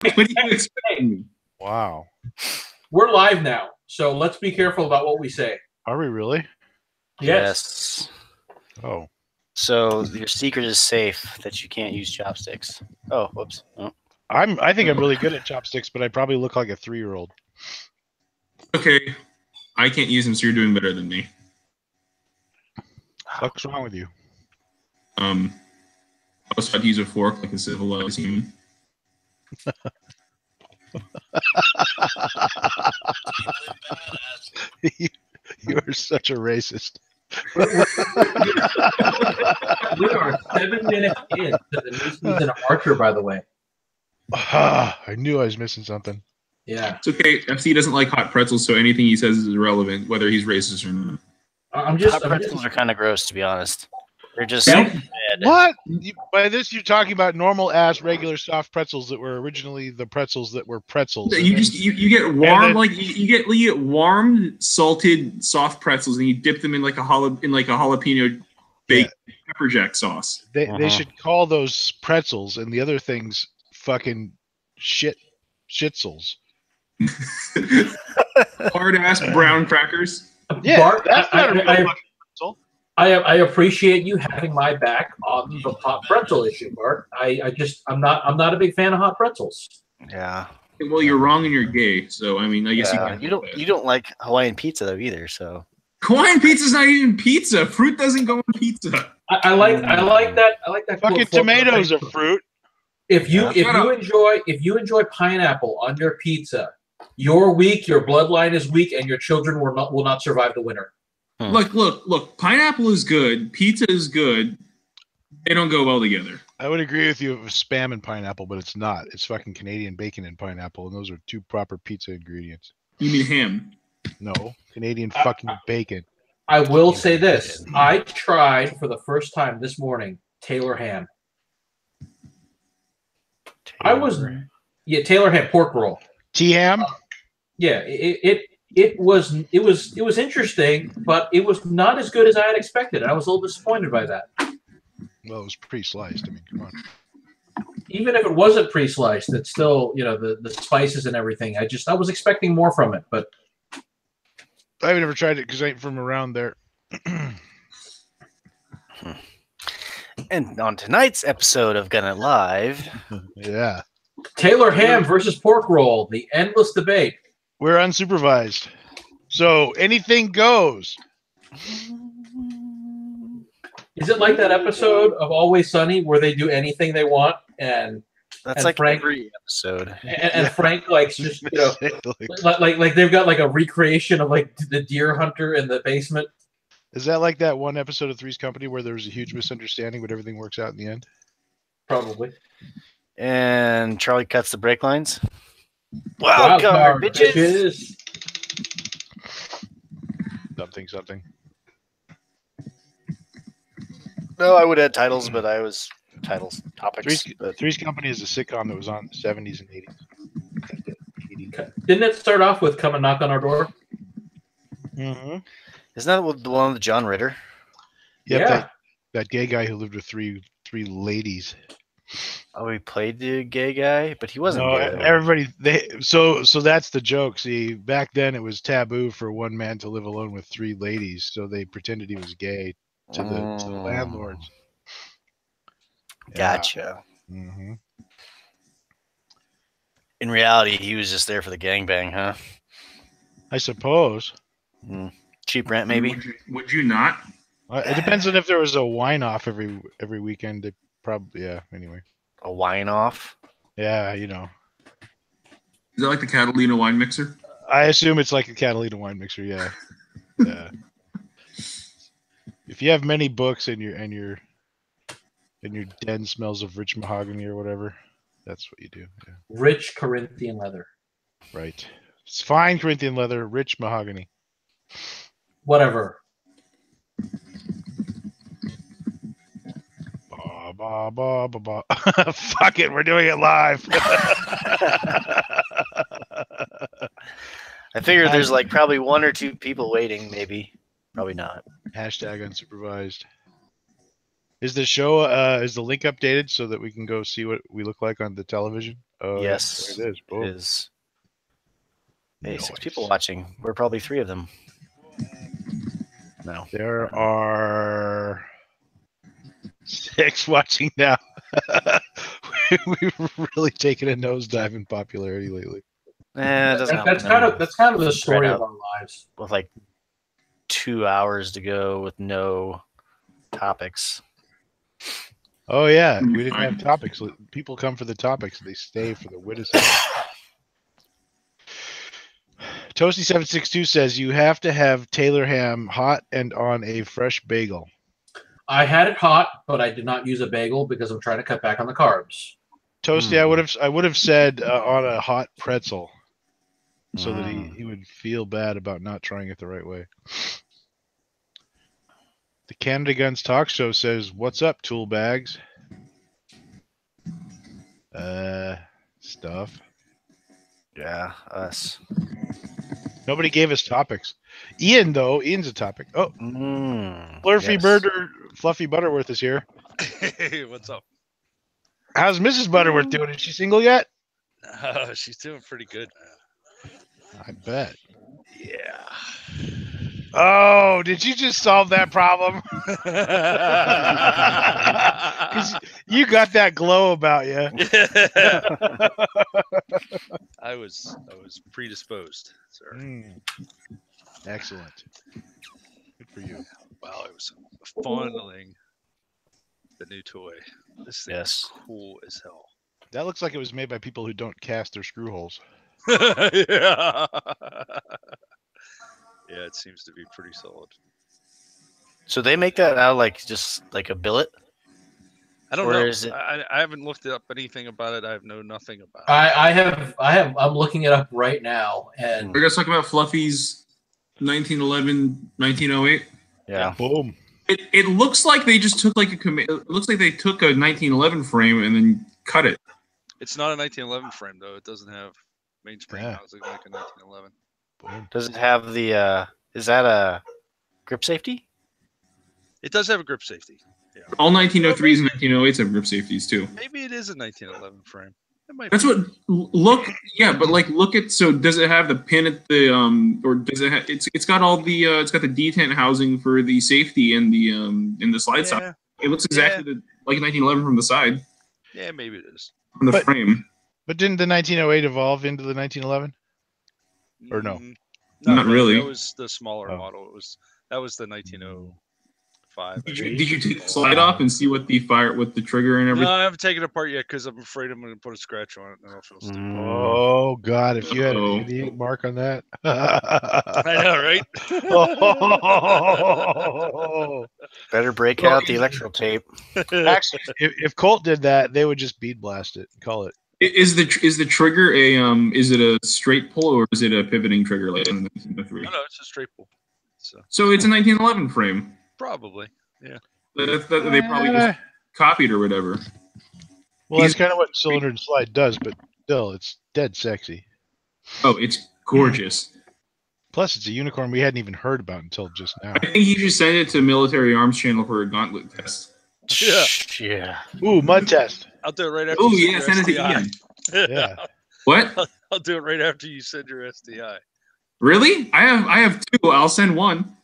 What do you expect from me? Wow. We're live now, so let's be careful about what we say. Are we really? Yes. Oh. So your secret is safe that you can't use chopsticks. Oh, whoops. Oh. I think I'm really good at chopsticks, but I probably look like a 3-year-old. Okay, I can't use them, so you're doing better than me. What's wrong with you? I was taught to use a fork like a civilized human. You are such a racist. We are 7 minutes into the new season of Archer, by the way. I knew I was missing something. Yeah. It's okay. FC doesn't like hot pretzels, so anything he says is irrelevant, whether he's racist or not. Hot pretzels are kind of gross, to be honest. They're just bad. What? By this, you're talking about normal-ass, regular soft pretzels that were originally the pretzels that were pretzels. You just you get warm you get warm salted soft pretzels, and you dip them in like a jalapeno baked pepper jack sauce. They should call those pretzels, and the other things fucking shitsels. Hard ass brown crackers. Yeah, Bart, that's not a real fucking pretzel. I appreciate you having my back on the hot pretzel issue, Bart. I'm not a big fan of hot pretzels. Yeah. Well, you're wrong and you're gay, so I mean, I guess you don't like Hawaiian pizza though either. So Hawaiian pizza's not even pizza. Fruit doesn't go on pizza. I like that. Fucking tomatoes are fruit. If you enjoy pineapple on your pizza, you're weak. Your bloodline is weak, and your children will not survive the winter. Look. Pineapple is good. Pizza is good. They don't go well together. I would agree with you if it was Spam and pineapple, but it's not. It's fucking Canadian bacon and pineapple, and those are two proper pizza ingredients. You mean ham? No, Canadian fucking bacon. I will say this. I tried for the first time this morning Taylor ham. Taylor ham pork roll. T-ham? It was interesting, but it was not as good as I had expected. I was a little disappointed by that. Well, it was pre-sliced. I mean, come on. Even if it wasn't pre-sliced, it's still, the spices and everything. I was expecting more from it, but I've never tried it because I ain't from around there. And on tonight's episode of Gunnit Live, yeah, Taylor ham versus pork roll, the endless debate. We're unsupervised, so anything goes. Is it like that episode of Always Sunny where they do anything they want? And that's like Frank, every episode. And Frank likes just like they've got like a recreation of like the deer hunter in the basement. Is that like that one episode of Three's Company where there was a huge misunderstanding, but everything works out in the end? Probably. And Charlie cuts the brake lines. Wild card, bitches. Something. No, I would add titles, but topics. Three's Company is a sitcom that was on in the 70s and 80s. Didn't it start off with "Come and Knock on Our Door"? Mm-hmm. Isn't that the one with John Ritter? Yep, yeah, that gay guy who lived with three ladies. Oh, he played the gay guy, but he wasn't. No, gay. Everybody. So that's the joke. See, back then it was taboo for one man to live alone with 3 ladies, so they pretended he was gay to the landlords. Gotcha. Yeah. Mm-hmm. In reality, he was just there for the gangbang, huh? I suppose. Cheap rent, maybe. Would you not? It depends on if there was a wine off every weekend. They probably, yeah. Anyway, a wine off. Yeah, Is that like the Catalina wine mixer? I assume it's like a Catalina wine mixer. Yeah. Yeah. If you have many books and your den smells of rich mahogany or whatever, that's what you do. Yeah. Rich Corinthian leather. Right. It's fine Corinthian leather, rich mahogany. Whatever. Ba, ba, ba, ba. Fuck it, we're doing it live. I figure there's like probably 1 or 2 people waiting, maybe. Probably not. Hashtag unsupervised. Is the show is the link updated so that we can go see what we look like on the television? Oh, Yes, there it is. Boom. it is. Hey, Nice. 6 people watching. We're probably 3 of them. No. There are 6 watching now. We've really taken a nosedive in popularity lately. That's kind of the story Spread of out. our lives. With like 2 hours to go with no topics. Oh yeah, we didn't have topics. People come for the topics. They stay for the witticism. Toasty762 says you have to have Taylor ham hot and on a fresh bagel. I had it hot, but I did not use a bagel because I'm trying to cut back on the carbs. Toasty, I would have said on a hot pretzel, so that he would feel bad about not trying it the right way. The Canada Guns Talk Show says, "What's up, tool bags?" Stuff. Yeah, us. Nobody gave us topics. Ian's a topic. Oh, Fluffy Butterworth is here. Hey, what's up? How's Mrs. Butterworth doing? Is she single yet? She's doing pretty good. I bet. Yeah. Oh, did you just solve that problem? Because you got that glow about you. Yeah. I was predisposed, sir. Excellent. Good for you. Wow, it was fondling the new toy. This thing is cool as hell. That looks like it was made by people who don't cast their screw holes. Yeah. Yeah, it seems to be pretty solid. So they make that out like just like a billet? I don't know. I haven't looked up anything about it. I know nothing about it. I'm looking it up right now. And we're going to talk about Fluffy's 1911, 1908. Yeah. Boom. It looks like they just took like it looks like they took a 1911 frame and then cut it. It's not a 1911 frame though. It doesn't have mainspring housing like a 1911. Boom. Does it have the is that a grip safety? It does have a grip safety. Yeah. All 1903s and 1908s have grip safeties too. Maybe it is a 1911 frame. That's what look at. So does it have the pin at the or does it have, it's got all the it's got the detent housing for the safety and the in the slide side. It looks exactly like 1911 from the side. Yeah, maybe it is. From the frame. But didn't the 1908 evolve into the 1911? Or no? Not really. That was the smaller model. That was the 1905. Did you take the slide off and see what the trigger and everything? No, I haven't taken it apart yet because I'm afraid I'm going to put a scratch on it and I'll feel stupid. Oh God! If you had an 88 mark on that, I know, right? Better break out the electrical tape. Actually, if Colt did that, they would just bead blast it and call it. Is the trigger is it a straight pull or is it a pivoting trigger like in the 1903? No, it's a straight pull. So it's a 1911 frame. Probably, yeah. They probably just copied or whatever. Well, that's kind of what cylinder and slide does, but still, it's dead sexy. Oh, it's gorgeous. Plus, it's a unicorn we hadn't even heard about until just now. I think you should send it to Military Arms Channel for a gauntlet test. Yeah. Ooh, mud test. I'll do it right after. Oh yeah, send it to Ian. Yeah. What? I'll do it right after you send your SDI. Really? I have 2. I'll send 1.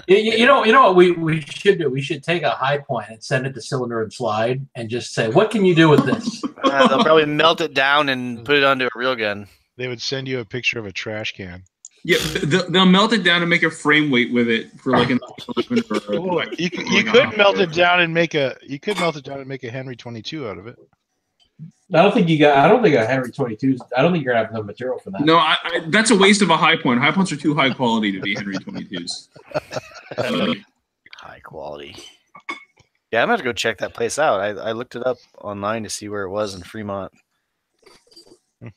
You know what we should do? We should take a high point and send it to Cylinder and Slide and just say, what can you do with this? They'll probably melt it down and put it onto a real gun. They would send you a picture of a trash can. Yeah, they'll melt it down and make a frame weight with it for like an. You could melt it down and make a Henry 22 out of it. I don't think a Henry 22s. I don't think you're gonna have enough material for that. No, that's a waste of a high point. High points are too high quality to be Henry 22s. High quality. Yeah, I'm gonna go check that place out. I looked it up online to see where it was in Fremont. And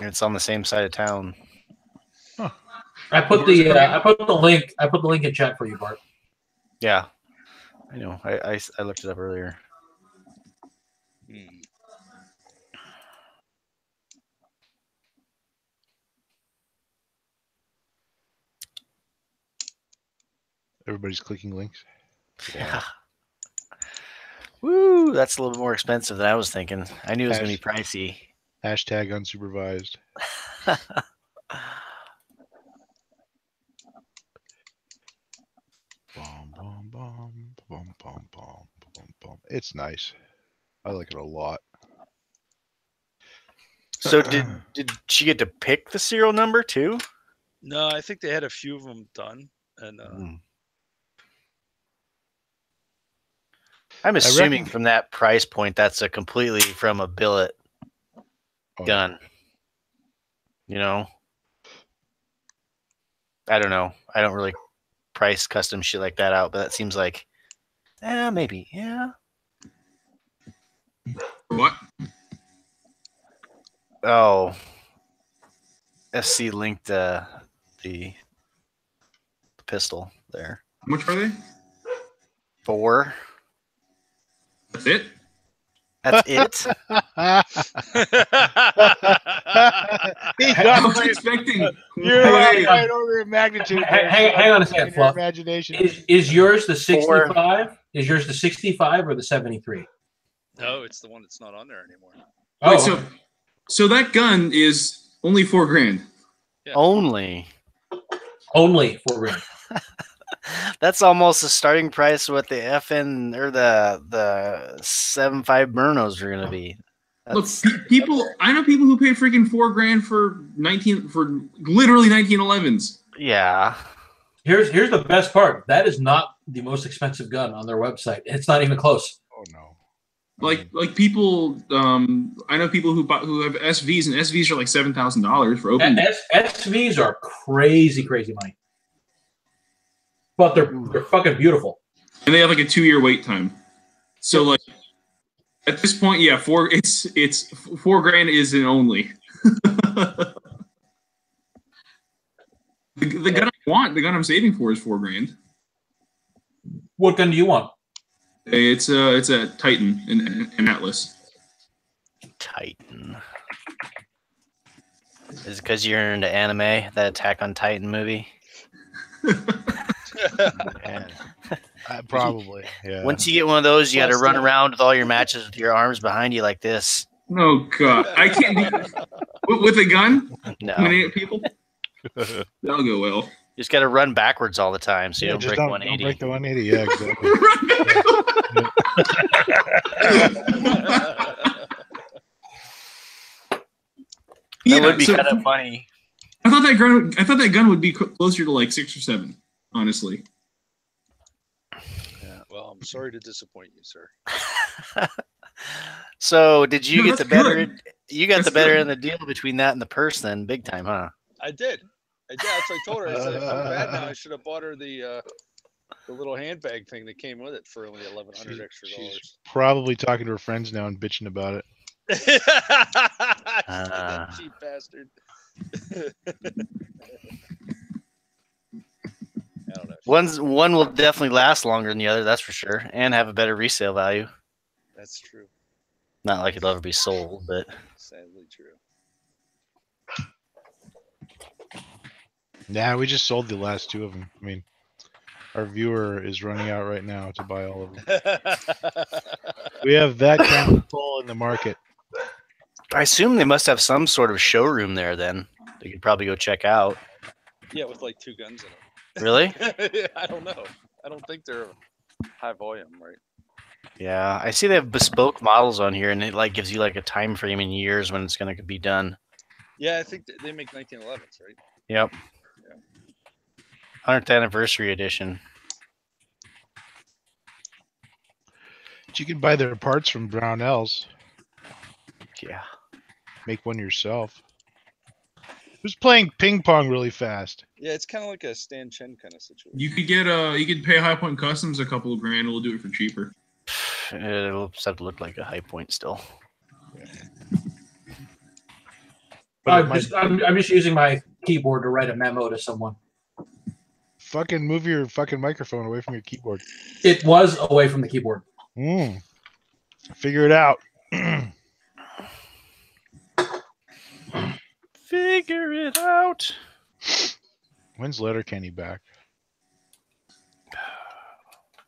it's on the same side of town. Huh. I put the link in chat for you, Bart. Yeah, I know. I looked it up earlier. Everybody's clicking links. Yeah. Woo, that's a little bit more expensive than I was thinking. I knew it was going to be pricey. Hashtag unsupervised. It's nice. I like it a lot. So did she get to pick the serial number too? No, I think they had a few of them done, and I'm assuming from that price point, that's a completely from a billet gun. You know, I don't know. I don't really price custom shit like that out, but that seems like, maybe, yeah. What? Oh, SC linked the pistol there. How much are they? 4. That's it? That's it? I was expecting. You're right order of magnitude. Hang on a second, Fluff. Imagination. Is yours the 65? Is yours the 65 or the 73? No, it's the one that's not on there anymore. Wait, so that gun is only $4,000. Yeah. Only $4 grand. That's almost the starting price of what the FN or the 7.5 Murnos are going to be. Look, I know people who pay freaking $4,000 for literally 1911s. Yeah. Here's the best part. That is not the most expensive gun on their website. It's not even close. Oh no. Like people, I know people who have SVs, and SVs are like $7,000 for opening. SVs are crazy money, but they're fucking beautiful. And they have like a 2-year wait time. So like at this point, yeah, it's $4,000 is an only. the gun I want, the gun I'm saving for, is $4,000. What gun do you want? It's a Titan, an Atlas. Titan. Is it because you're into anime? That Attack on Titan movie? Probably. Yeah. Once you get one of those, you got to run around with all your matches with your arms behind you like this. Oh God, I can't do with a gun. No. 28 people. That'll go well. You just got to run backwards all the time, so you don't break 180. Don't break the 180. Yeah, exactly. That would be kind of funny. I thought that gun would be closer to like 6 or 7. Honestly. Yeah. Well, I'm sorry to disappoint you, sir. So, did you get the better? Good. You got the better in the deal between that and the purse, then, big time, huh? I did. That's what I told her. I said, if I'm bad now, I should have bought her the little handbag thing that came with it for only $1,100 extra. She's probably talking to her friends now and bitching about it. That cheap bastard. I don't know. One will definitely last longer than the other, that's for sure, and have a better resale value. That's true. Not like it'll ever be sold, but Sadly true. Yeah, we just sold the last 2 of them. I mean, our viewer is running out right now to buy all of them. We have that kind of pull in the market. I assume they must have some sort of showroom there then. They could probably go check out. Yeah, with like 2 guns in it. Really? I don't know. I don't think they're high volume, right? Yeah, I see they have bespoke models on here, and it like gives you like a time frame in years when it's going to be done. Yeah, I think they make 1911s, right? Yep. Yeah. 100th anniversary edition. But you can buy their parts from Brownells. Yeah. Make one yourself. Who's playing ping pong really fast? Yeah, it's kind of like a Stan Chen kind of situation. You could pay High Point Customs a couple of grand. We'll do it for cheaper. It'll just have to look like a High Point still. I'm just using my keyboard to write a memo to someone. Fucking move your fucking microphone away from your keyboard. It was away from the keyboard. Figure it out. Figure it out. When's Letterkenny back?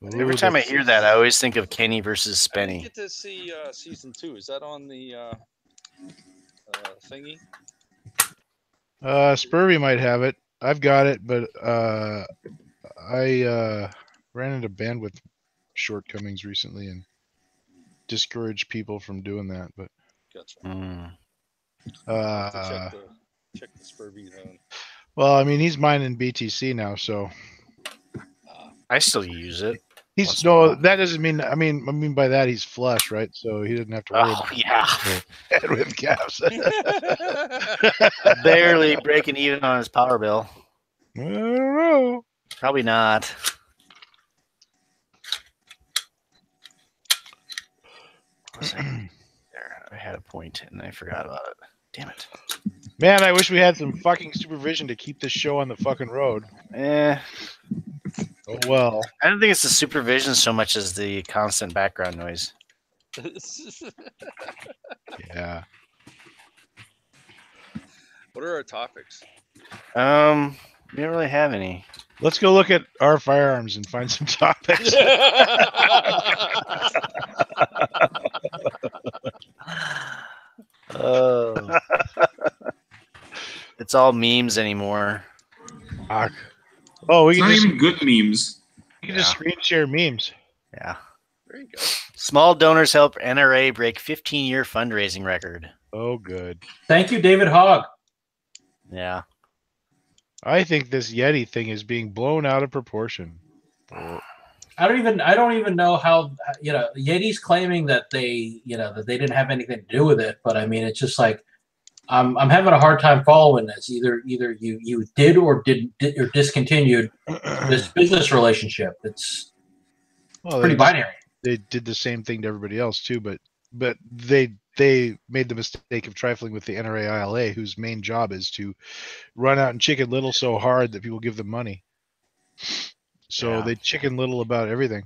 Every time I hear that, I always think of Kenny versus I didn't Spenny. get to see season 2. Is that on the thingy? Spurvy might have it. I've got it, but I ran into bandwidth shortcomings recently and discouraged people from doing that. But Gotcha. uh, check the Spurvy zone. well, I mean, he's mining BTC now, so I still use it. he's no. That doesn't mean. I mean by that he's flush, right? So he doesn't have to worry about bandwidth caps. Barely breaking even on his power bill. I don't know. Probably not. There, I had a point and I forgot about it. Damn it. Man, I wish we had some fucking supervision to keep this show on the fucking road. Oh well. I don't think it's the supervision so much as the constant background noise. Yeah. What are our topics? We don't really have any. Let's go look at our firearms and find some topics. It's all memes anymore. Oh, it's not even good memes. You can just screen share memes. Yeah. There you go. Small donors help NRA break 15-year fundraising record. Oh, good. Thank you, David Hogg. Yeah. I think this Yeti thing is being blown out of proportion. I don't even know how, Yeti's claiming that they didn't have anything to do with it, but I mean, it's just like, I'm having a hard time following this. Either you did or or discontinued this business relationship. It's pretty binary. They did the same thing to everybody else too, but they made the mistake of trifling with the NRA ILA, whose main job is to run out and Chicken Little so hard that people give them money. So they Chicken Little about everything.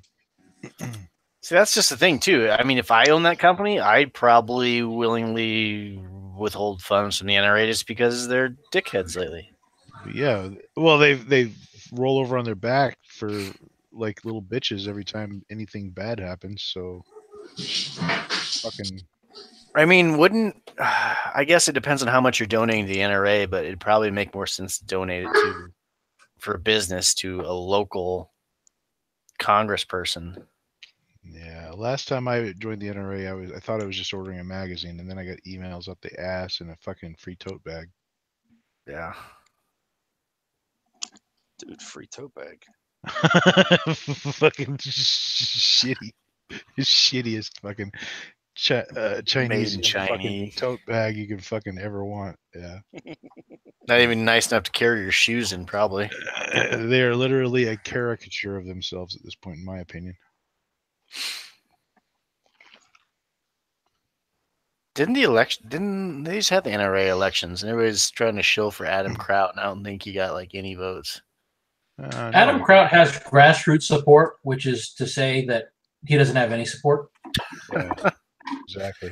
See, that's just the thing too. I mean, if I own that company, I'd probably willingly withhold funds from the NRA just because they're dickheads lately. Yeah, well, they roll over on their back for like little bitches every time anything bad happens. So fucking. I mean, I guess it depends on how much you're donating to the NRA, but it'd probably make more sense to donate it for a business to a local congressperson. Yeah, last time I joined the NRA, I thought I was just ordering a magazine, and then I got emails up the ass and a fucking free tote bag. Yeah, dude, free tote bag. Fucking shittiest fucking Chinese fucking tote bag you can fucking ever want. Yeah. Not even nice enough to carry your shoes in, probably. They are literally a caricature of themselves at this point, in my opinion. Didn't they just have the NRA elections and everybody's trying to show for Adam Kraut, and I don't think he got like any votes. Adam Kraut has grassroots support, which is to say that he doesn't have any support. Yeah, exactly.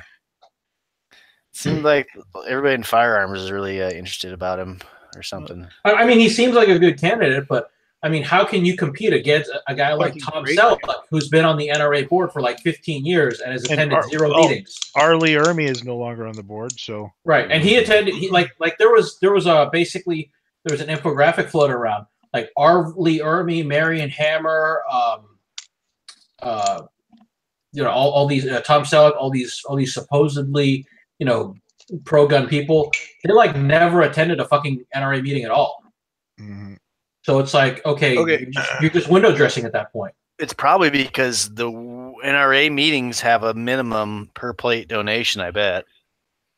Seemed like everybody in firearms is really interested about him or something. I mean, he seems like a good candidate, but I mean, how can you compete against a guy like Tom Selleck, who's been on the NRA board for like 15 years and has attended zero meetings? Lee Ermey is no longer on the board, so right. And he attended. There was an infographic floated around like Lee Ermey, Marion Hammer, all these Tom Selleck, all these supposedly pro-gun people. They like never attended a fucking NRA meeting at all. Mm-hmm. So it's like, okay. You're just window dressing at that point. It's probably because the NRA meetings have a minimum per plate donation, I bet.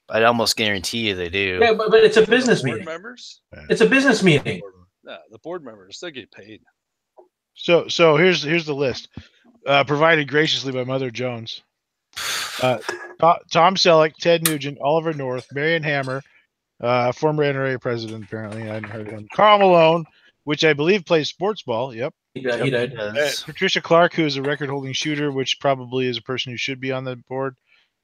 I'd almost guarantee you they do. Yeah, but it's a business meeting. Members? It's a business meeting. No, the board members, they get paid. So here's the list. Provided graciously by Mother Jones. Tom Selleck, Ted Nugent, Oliver North, Marion Hammer, former NRA president, apparently. I hadn't heard of him. Carl Malone, which I believe plays sports ball. Yep. He did. Patricia Clark, who is a record-holding shooter, which probably is a person who should be on the board.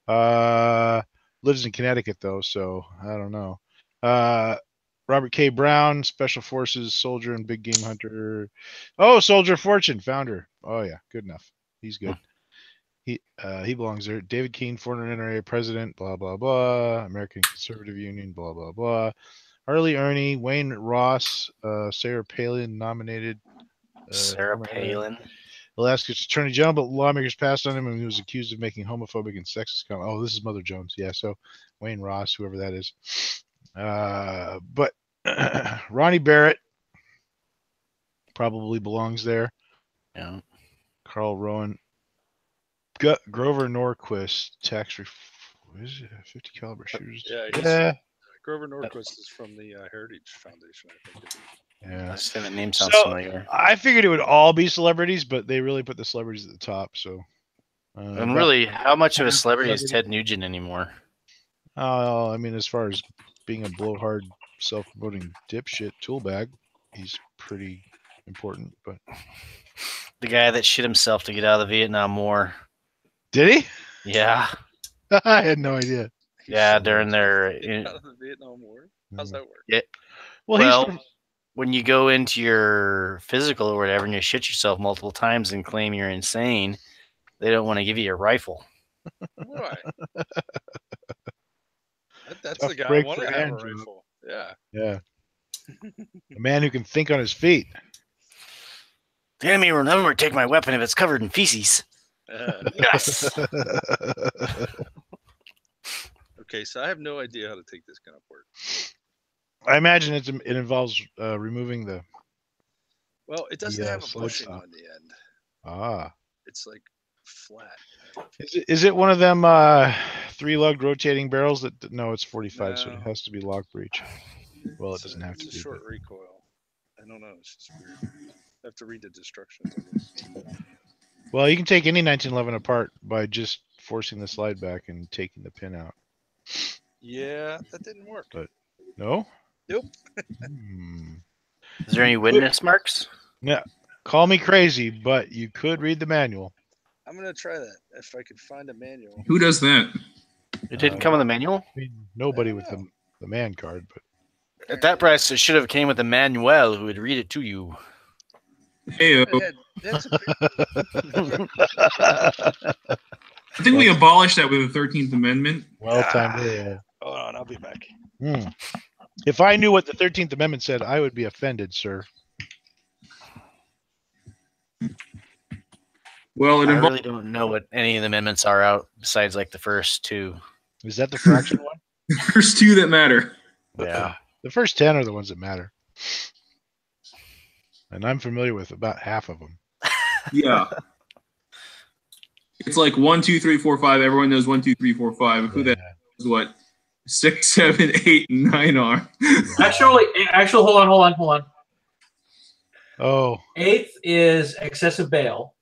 Lives in Connecticut, though, so I don't know. Robert K. Brown, Special Forces soldier and big game hunter. Oh, Soldier of Fortune, founder. Oh yeah, good enough. He's good. He belongs there. David Keene, former NRA president, blah blah blah. American Conservative Union, blah blah blah. Harley Ernie, Wayne Ross, Sarah Palin nominated. Sarah Palin. Alaska's Attorney General, but lawmakers passed on him and he was accused of making homophobic and sexist comments. Oh, this is Mother Jones. Yeah, so Wayne Ross, whoever that is. But Ronnie Barrett probably belongs there. Yeah. Carl Rowan. Grover Norquist, tax is it 50 caliber shooters? Yeah. Grover Norquist is from the Heritage Foundation, I think. Yeah. I think that name sounds familiar. I figured it would all be celebrities, but they really put the celebrities at the top. So, and really, how much of a celebrity is Ted Nugent anymore? I mean, as far as being a blowhard, self-promoting dipshit toolbag, he's pretty important. But the guy that shit himself to get out of the Vietnam War. Did he? Yeah. I had no idea. Yeah, during their out of the Vietnam War. How's that work? Yeah. Well, when you go into your physical or whatever and you shit yourself multiple times and claim you're insane, they don't want to give you a rifle. Why? That's the guy I want to have a rifle. Yeah. Yeah. A man who can think on his feet. The enemy will never take my weapon if it's covered in feces. Yes. Okay, so I have no idea how to take this gun apart. I imagine it involves removing the. Well, it doesn't have a bushing on the end. Ah. It's like flat. Is it one of them 3-lug rotating barrels that? No, it's 45, so it has to be lock breech. Well, it doesn't have to be. It's a short recoil. I don't know. It's just weird. I have to read the instructions, I guess. Well, you can take any 1911 apart by just forcing the slide back and taking the pin out. Yeah, that didn't work. But no? Nope. Is there any witness marks? Yeah. Call me crazy, but you could read the manual. I'm going to try that if I could find a manual. Who does that? It didn't come with a manual? I mean, nobody with the man card, but at that price, it should have came with a manual who would read it to you. Hey, I think we abolished that with the 13th Amendment. Well timed. Yeah. Hold on, I'll be back. If I knew what the 13th Amendment said, I would be offended, sir. Well, I really don't know what any of the amendments are out besides like the first two. Is that the fraction one? First two that matter. Yeah. The first 10 are the ones that matter. And I'm familiar with about half of them. Yeah. It's like 1, 2, 3, 4, 5. Everyone knows 1, 2, 3, 4, 5. Who that knows what 6, 7, 8, and 9 are? Actually, hold on. Oh. 8th is excessive bail.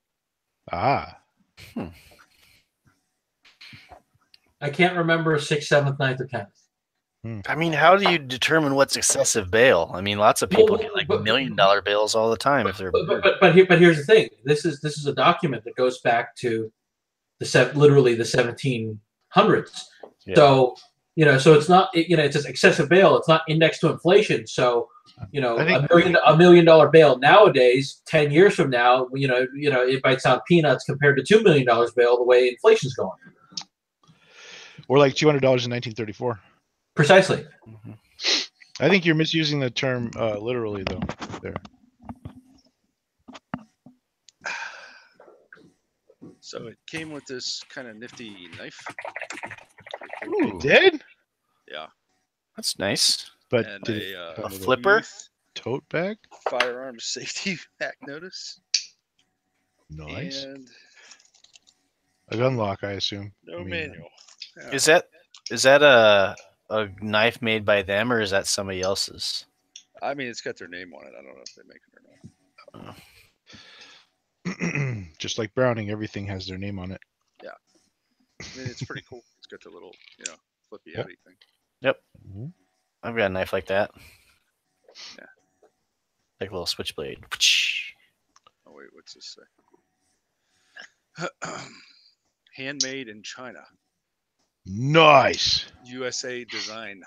Ah. I can't remember 6th, 7th, 9th, or 10th. I mean, how do you determine what's excessive bail? I mean, lots of people get like $1 million bills all the time if they're. But here's the thing. This is a document that goes back to literally the 1700s. Yeah. So so it's not it's just excessive bail. It's not indexed to inflation. So $1 million bail nowadays, 10 years from now, it might sound peanuts compared to $2 million bail the way inflation's going. Or like $200 in 1934. Precisely. Mm-hmm. I think you're misusing the term literally, though. There. So it came with this kind of nifty knife. Ooh, it did? Yeah. That's nice. But and did a flipper? Tote bag? Firearms safety pack notice. Nice. And a gun lock, I assume. No manual. Yeah. Is that a knife made by them or is that somebody else's? I mean, it's got their name on it. I don't know if they make it or not. Just like Browning, everything has their name on it. Yeah. I mean, it's pretty cool. It's got the little, flippy outy thing. Yep. Mm-hmm. I've got a knife like that. Yeah. Like a little switchblade. Oh, wait, what's this say? Handmade in China. Nice. USA design.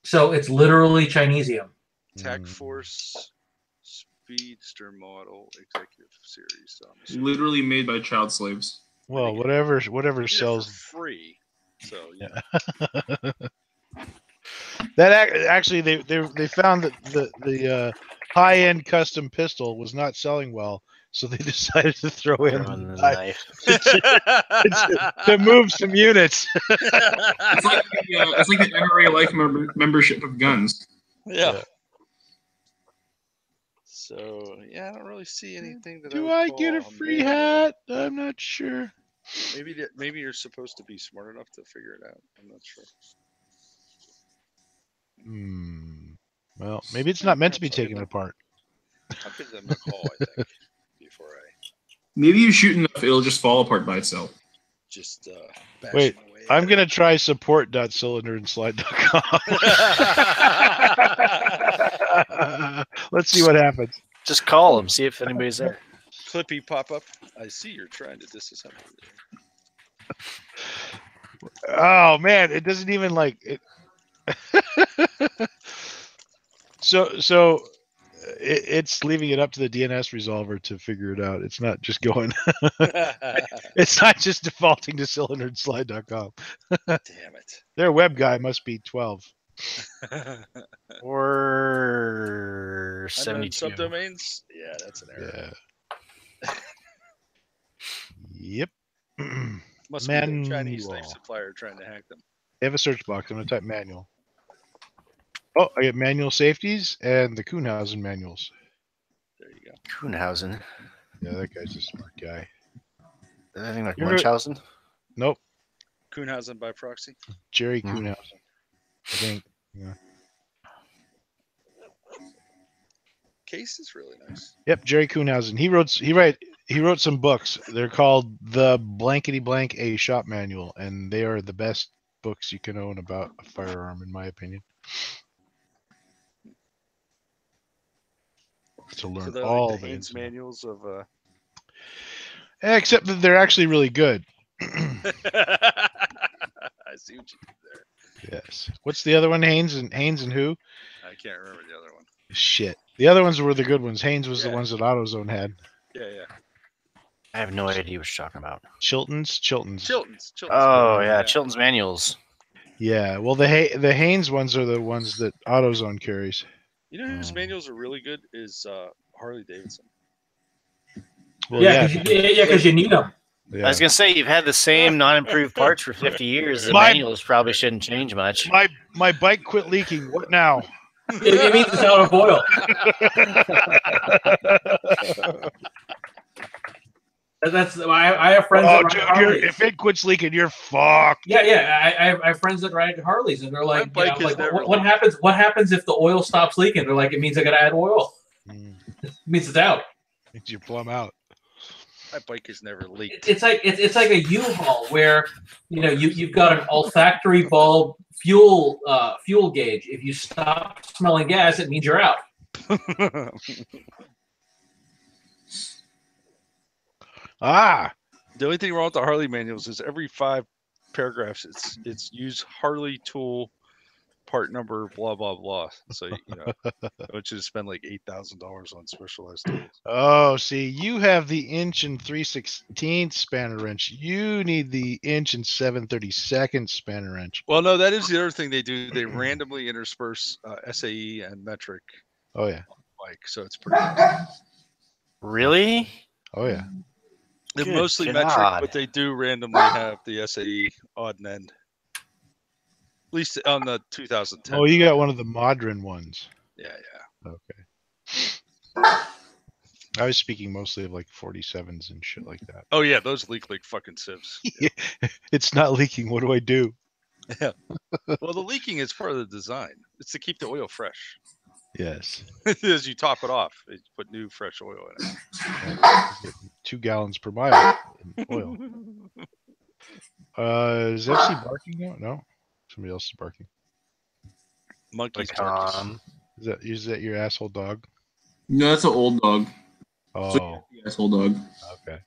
So it's literally Chinesium. Attack Force Speedster model executive series. So Literally made by child slaves. Well, whatever sells sells. for free. So Yeah. That actually they found that the high end custom pistol was not selling well, so they decided to throw in the knife. to move some units. It's like the NRA life membership of guns. Yeah. So yeah, I don't really see anything that. Do I I get a free hat? I'm not sure. Maybe you're supposed to be smart enough to figure it out. I'm not sure. Well, maybe it's not meant to be taken apart. I'll give them a call, I think, before I Maybe you shoot enough, it'll just fall apart by itself. just bash Wait, them away. I'm gonna try support.cylinderandslide.com. Let's see what happens. Just call them, see if anybody's there. Clippy pop up. I see you're trying to disassemble it. Oh man, it doesn't even like it. So it's leaving it up to the DNS resolver to figure it out. It's not just going. It's not just defaulting to cylinderandslide.com. Damn it. Their web guy must be 12. Or 72. Subdomains? Yeah, that's an error. Yeah. Yep. Must be the Chinese knife supplier trying to hack them. They have a search box. I'm going to type manual. Oh, I get manual safeties and the Kuhnhausen manuals. There you go. Kuhnhausen. Yeah, that guy's a smart guy. Anything like Munchausen? Nope. Kuhnhausen by proxy? Jerry Kuhnhausen. I think. Yeah. Case is really nice. Yep, Jerry Kuhnhausen. He wrote some books. They're called the Blankety Blank A Shop Manual, and they are the best books you can own about a firearm, in my opinion. To learn so all like the the Haynes manuals of except that they're actually really good. I see what you did there. Yes. What's the other one? Haynes and who? I can't remember the other one. Shit. The other ones were the good ones. Haynes was the ones that AutoZone had. Yeah. I have no idea what you're talking about. Chilton's. Oh yeah, Chilton's manuals. Yeah. Well, the Haynes ones are the ones that AutoZone carries. You know whose manuals are really good is Harley Davidson. Well, because you need them. Yeah. I was gonna say you've had the same non-improved parts for 50 years. The manuals probably shouldn't change much. My bike quit leaking. What now? It means it's out of oil. I have friends that ride Harleys. If it quits leaking, you're fucked. Yeah. I have friends that ride Harleys, and they're like, what happens? What happens if the oil stops leaking? They're like, it means I got to add oil. It means it's out. It means you plumb out. My bike has never leaked. It's like a U-Haul where you've got an olfactory bulb fuel gauge. If you stop smelling gas, it means you're out. The only thing wrong with the Harley manuals is every 5 paragraphs it's use Harley tool part number blah blah blah. So I want you to spend like $8,000 on specialized tools. Oh, see, you have the inch and 3/16 spanner wrench. You need the inch and 7/32 spanner wrench. Well, no, that is the other thing they do. They randomly intersperse SAE and metric. Oh yeah. Like so, it's pretty nice. Really? Oh yeah. They're mostly metric, but they do randomly have the SAE odd and end. At least on the 2010. Oh, you got one of the modern ones. Yeah. Okay. I was speaking mostly of like 47s and shit like that. Oh yeah, those leak like fucking sieves. Yeah. It's not leaking. What do I do? Yeah. Well, the leaking is part of the design. It's to keep the oil fresh. Yes. As you top it off, you put new fresh oil in it. 2 gallons per mile in oil. Is FC barking now? No. Somebody else is barking. Monkey's Tom. Is that your asshole dog? No, that's an old dog. Oh. So, asshole dog. Okay.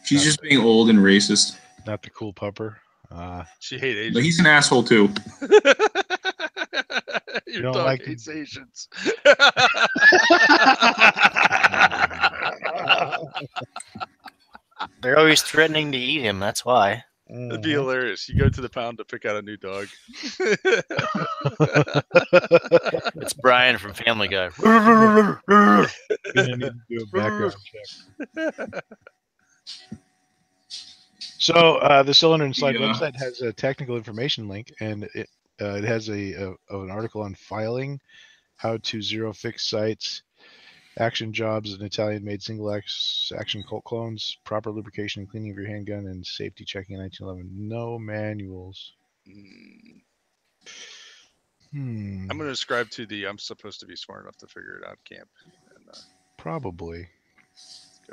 She's just being old and racist. Not the cool pupper. She hates Asians. But he's an asshole too. Your don't dog like hates Asians. They're always threatening to eat him. That's why. It'd be hilarious. You go to the pound to pick out a new dog. It's Brian from Family Guy. Gonna need to do a background check. So the Cylinder and Slide website has a technical information link, and it has an article on filing, how to zero fix sights, action jobs, an Italian-made single action Colt clones, proper lubrication and cleaning of your handgun, and safety checking in 1911. No manuals. I'm going to ascribe to the I'm supposed to be smart enough to figure it out camp. And, probably.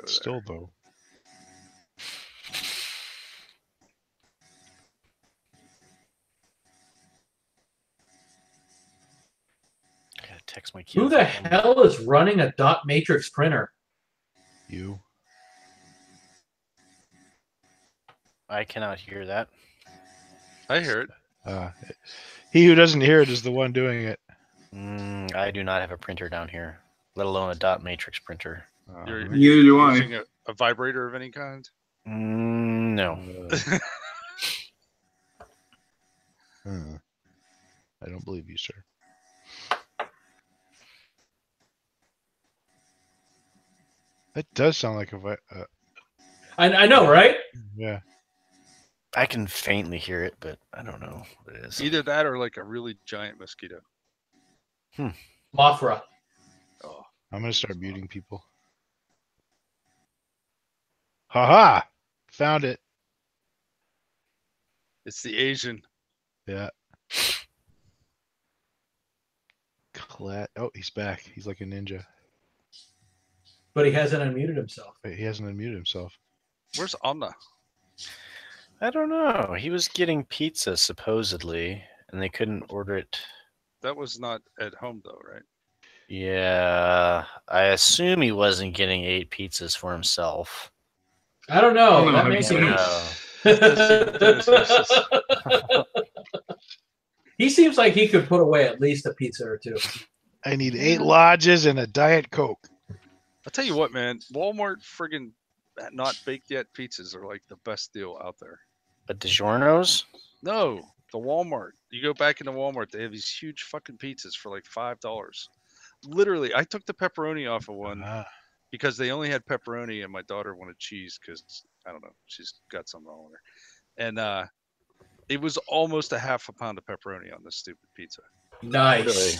Still, though. I gotta text my kid. Who the hell is running a dot matrix printer? You. I cannot hear that. I hear it. He who doesn't hear it is the one doing it. I do not have a printer down here, let alone a dot matrix printer. You're Neither do I. using a vibrator of any kind? No. I don't believe you, sir. That does sound like a I know, right? yeah. I can faintly hear it, but I don't know what it is. Either that or like a really giant mosquito. Mothra. Oh, I'm gonna start muting people. Haha! Found it. it's the Asian. Yeah. Oh, he's back. He's like a ninja. But he hasn't unmuted himself. Wait, he hasn't unmuted himself. Where's Anna? I don't know. He was getting pizza supposedly, and they couldn't order it. That was not at home though, right? Yeah, I assume he wasn't getting 8 pizzas for himself. I don't know. No, That I makes don't it. He seems like he could put away at least a pizza or two. I need 8 lodges and a Diet Coke. I'll tell you what, man. Walmart friggin' not baked yet pizzas are like the best deal out there. But DiGiorno's? No, the Walmart. You go back into Walmart, they have these huge fucking pizzas for like $5. Literally, I took the pepperoni off of one because they only had pepperoni and my daughter wanted cheese because, I don't know, she's got something wrong with her. And it was almost a half a pound of pepperoni on this stupid pizza. Nice. Really?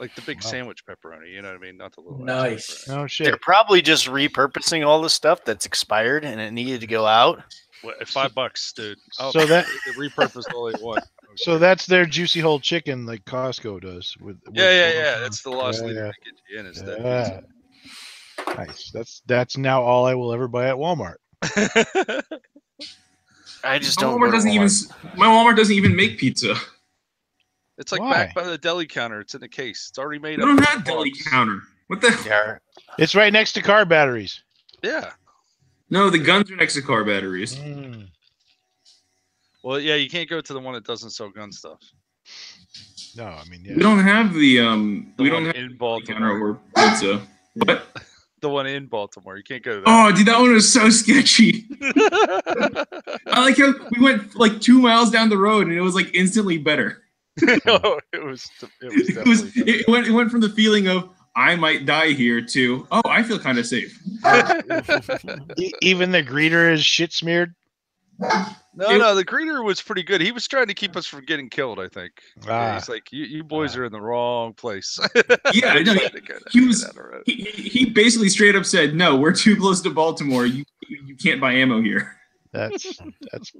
Like the big sandwich pepperoni, you know what I mean? Not the little. Nice. No shit. They're probably just repurposing all the stuff that's expired and it needed to go out. What, $5, dude. Oh, So that- they repurposed all they want. So that's their juicy whole chicken like Costco does. Yeah. That's the lost leader Yeah. to get you in is that Yeah. Nice. That's now all I will ever buy at Walmart. pizza. I just My don't. Walmart doesn't even. My Walmart doesn't even make pizza. It's like Why? back by the deli counter. It's in a case. It's already made We up. don't of have deli bugs. counter. What the? Yeah. It's right next to car batteries. Yeah. No, the guns are next to car batteries. Well, yeah, you can't go to the one that doesn't sell gun stuff. No, I mean, We yeah. don't have the The we one don't have in counter Baltimore. or pizza. What? The one in Baltimore. You can't go to Oh, dude, that one was so sketchy. that. I like how we went like 2 miles down the road and it was like instantly better. Oh, it was definitely better. It went from the feeling of I might die here to I feel kind of safe. Even the greeter is shit smeared. No, the greeter was pretty good. He was trying to keep us from getting killed, I think. Yeah, Ah. he's like, you boys are in the wrong place. Yeah, I know. Trying to get He was out of road. he basically straight up said, "No, we're too close to Baltimore. You can't buy ammo here." That's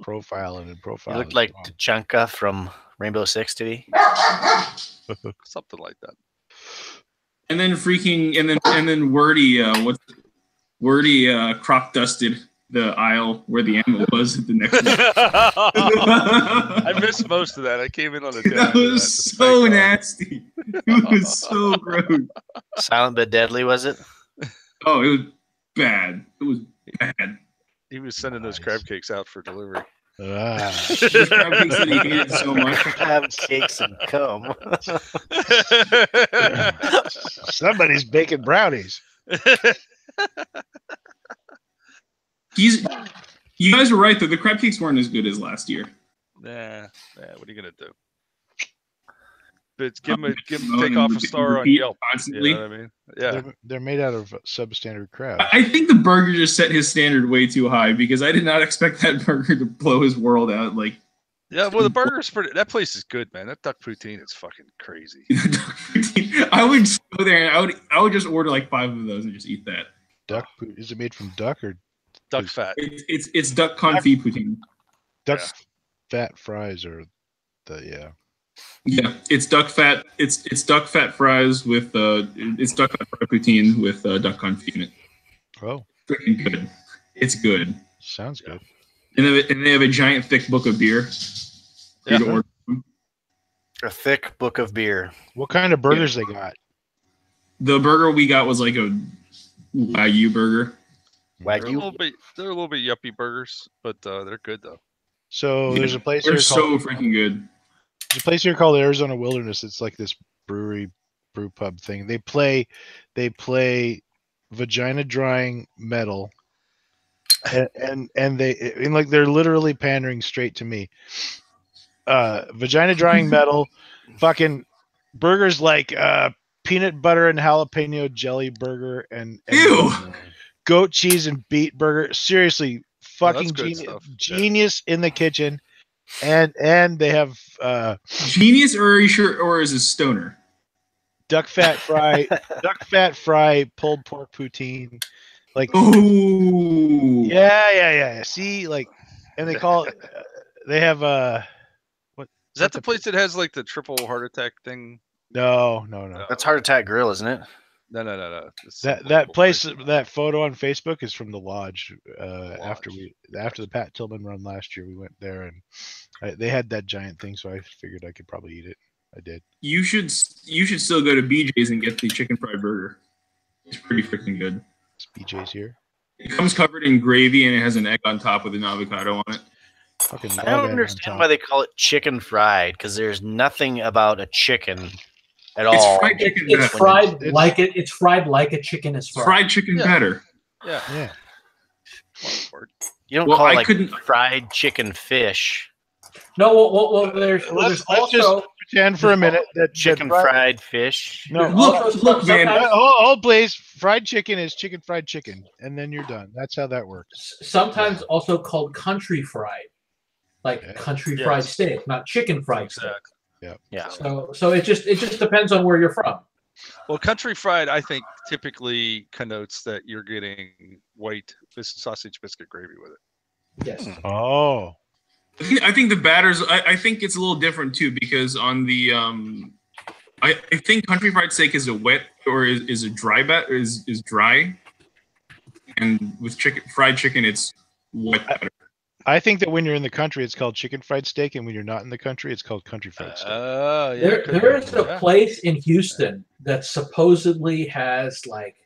profiling and You profiling. looked like Tachanka from Rainbow Six, did he? Something like that. And then Wordy Wordy crop dusted the aisle where the ammo was at the next one. I missed most of that. I came in on a That was so nasty. It was so gross. Silent but deadly, was it? Oh, it was bad. It was bad. He was sending those crab cakes out for delivery. The crab cakes that he hated so much. Crab cakes and cum. Somebody's baking brownies. You guys were right though. The crab cakes weren't as good as last year. Nah, what are you gonna do? But give him take off a star on Yelp. Constantly. You know what I mean? Yeah. They're made out of substandard crab. I think the burger just set his standard way too high because I did not expect that burger to blow his world out. Like, Yeah, well, the burger's pretty. That place is good, man. That duck poutine is fucking crazy. I would just go there and I would just order like 5 of those and just eat that. Duck? Is it made from duck or Duck fat. It's duck confit poutine. duck fat fries or Yeah, it's duck fat. It's duck fat fries with it's duck fat fry poutine with duck confit in it. Oh, Freaking good! It's good. sounds good. And they have a giant thick book of beer. for you to order. A thick book of beer. What kind of burgers they got? The burger we got was like a Wagyu burger. They're a Wagyu. little bit yuppie burgers, but they're good though. So there's a place They're here so called, freaking good. there's a place here called Arizona Wilderness. It's like this brew pub thing. They play vagina drying metal, and they're literally pandering straight to me. Vagina drying metal, fucking burgers like peanut butter and jalapeno jelly burger and Ew. goat cheese and beet burger. Seriously, fucking good genius, stuff. genius in the kitchen. And they have Genius, or are you sure, or is it stoner? duck fat fry pulled pork poutine. Like, Oh, yeah. See, like, and they call it. They have Is that the place that has like the triple heart attack thing? no. That's Heart Attack Grill, isn't it? No. It's That some that local place, that photo on Facebook is from the Lodge. After the Pat Tillman run last year, we went there and they had that giant thing, so I figured I could probably eat it. I did. you should still go to BJ's and get the chicken fried burger. It's pretty freaking good. It's BJ's here. It comes covered in gravy and it has an egg on top with an avocado on it. Fucking I love don't it on understand top. why they call it chicken fried, because there's nothing about a chicken at It's all. fried chicken It's batter. fried It's- like it. It's fried like a chicken is fried. Fried chicken Yeah. batter. Yeah. Yeah. You don't Well, call it I like couldn't- fried chicken fish. No, well, there's Let's also just pretend for a minute that Chicken fried fish. No, Look, man. hold please. Fried chicken is chicken fried chicken, and then you're done. That's how that works. sometimes also called country fried, like Yeah. country Yes. fried steak, not chicken fried steak. Exactly. Yeah. So it just depends on where you're from. Well, country fried, I think, typically connotes that you're getting white sausage biscuit gravy with it. Yes. Oh, I think the batters. I think it's a little different too because on the I think country fried steak is a wet or is a dry is dry, and with fried chicken it's wet batter. I think that when you're in the country, it's called chicken fried steak, and when you're not in the country, it's called country fried steak. Yeah. There is a place in Houston that supposedly has like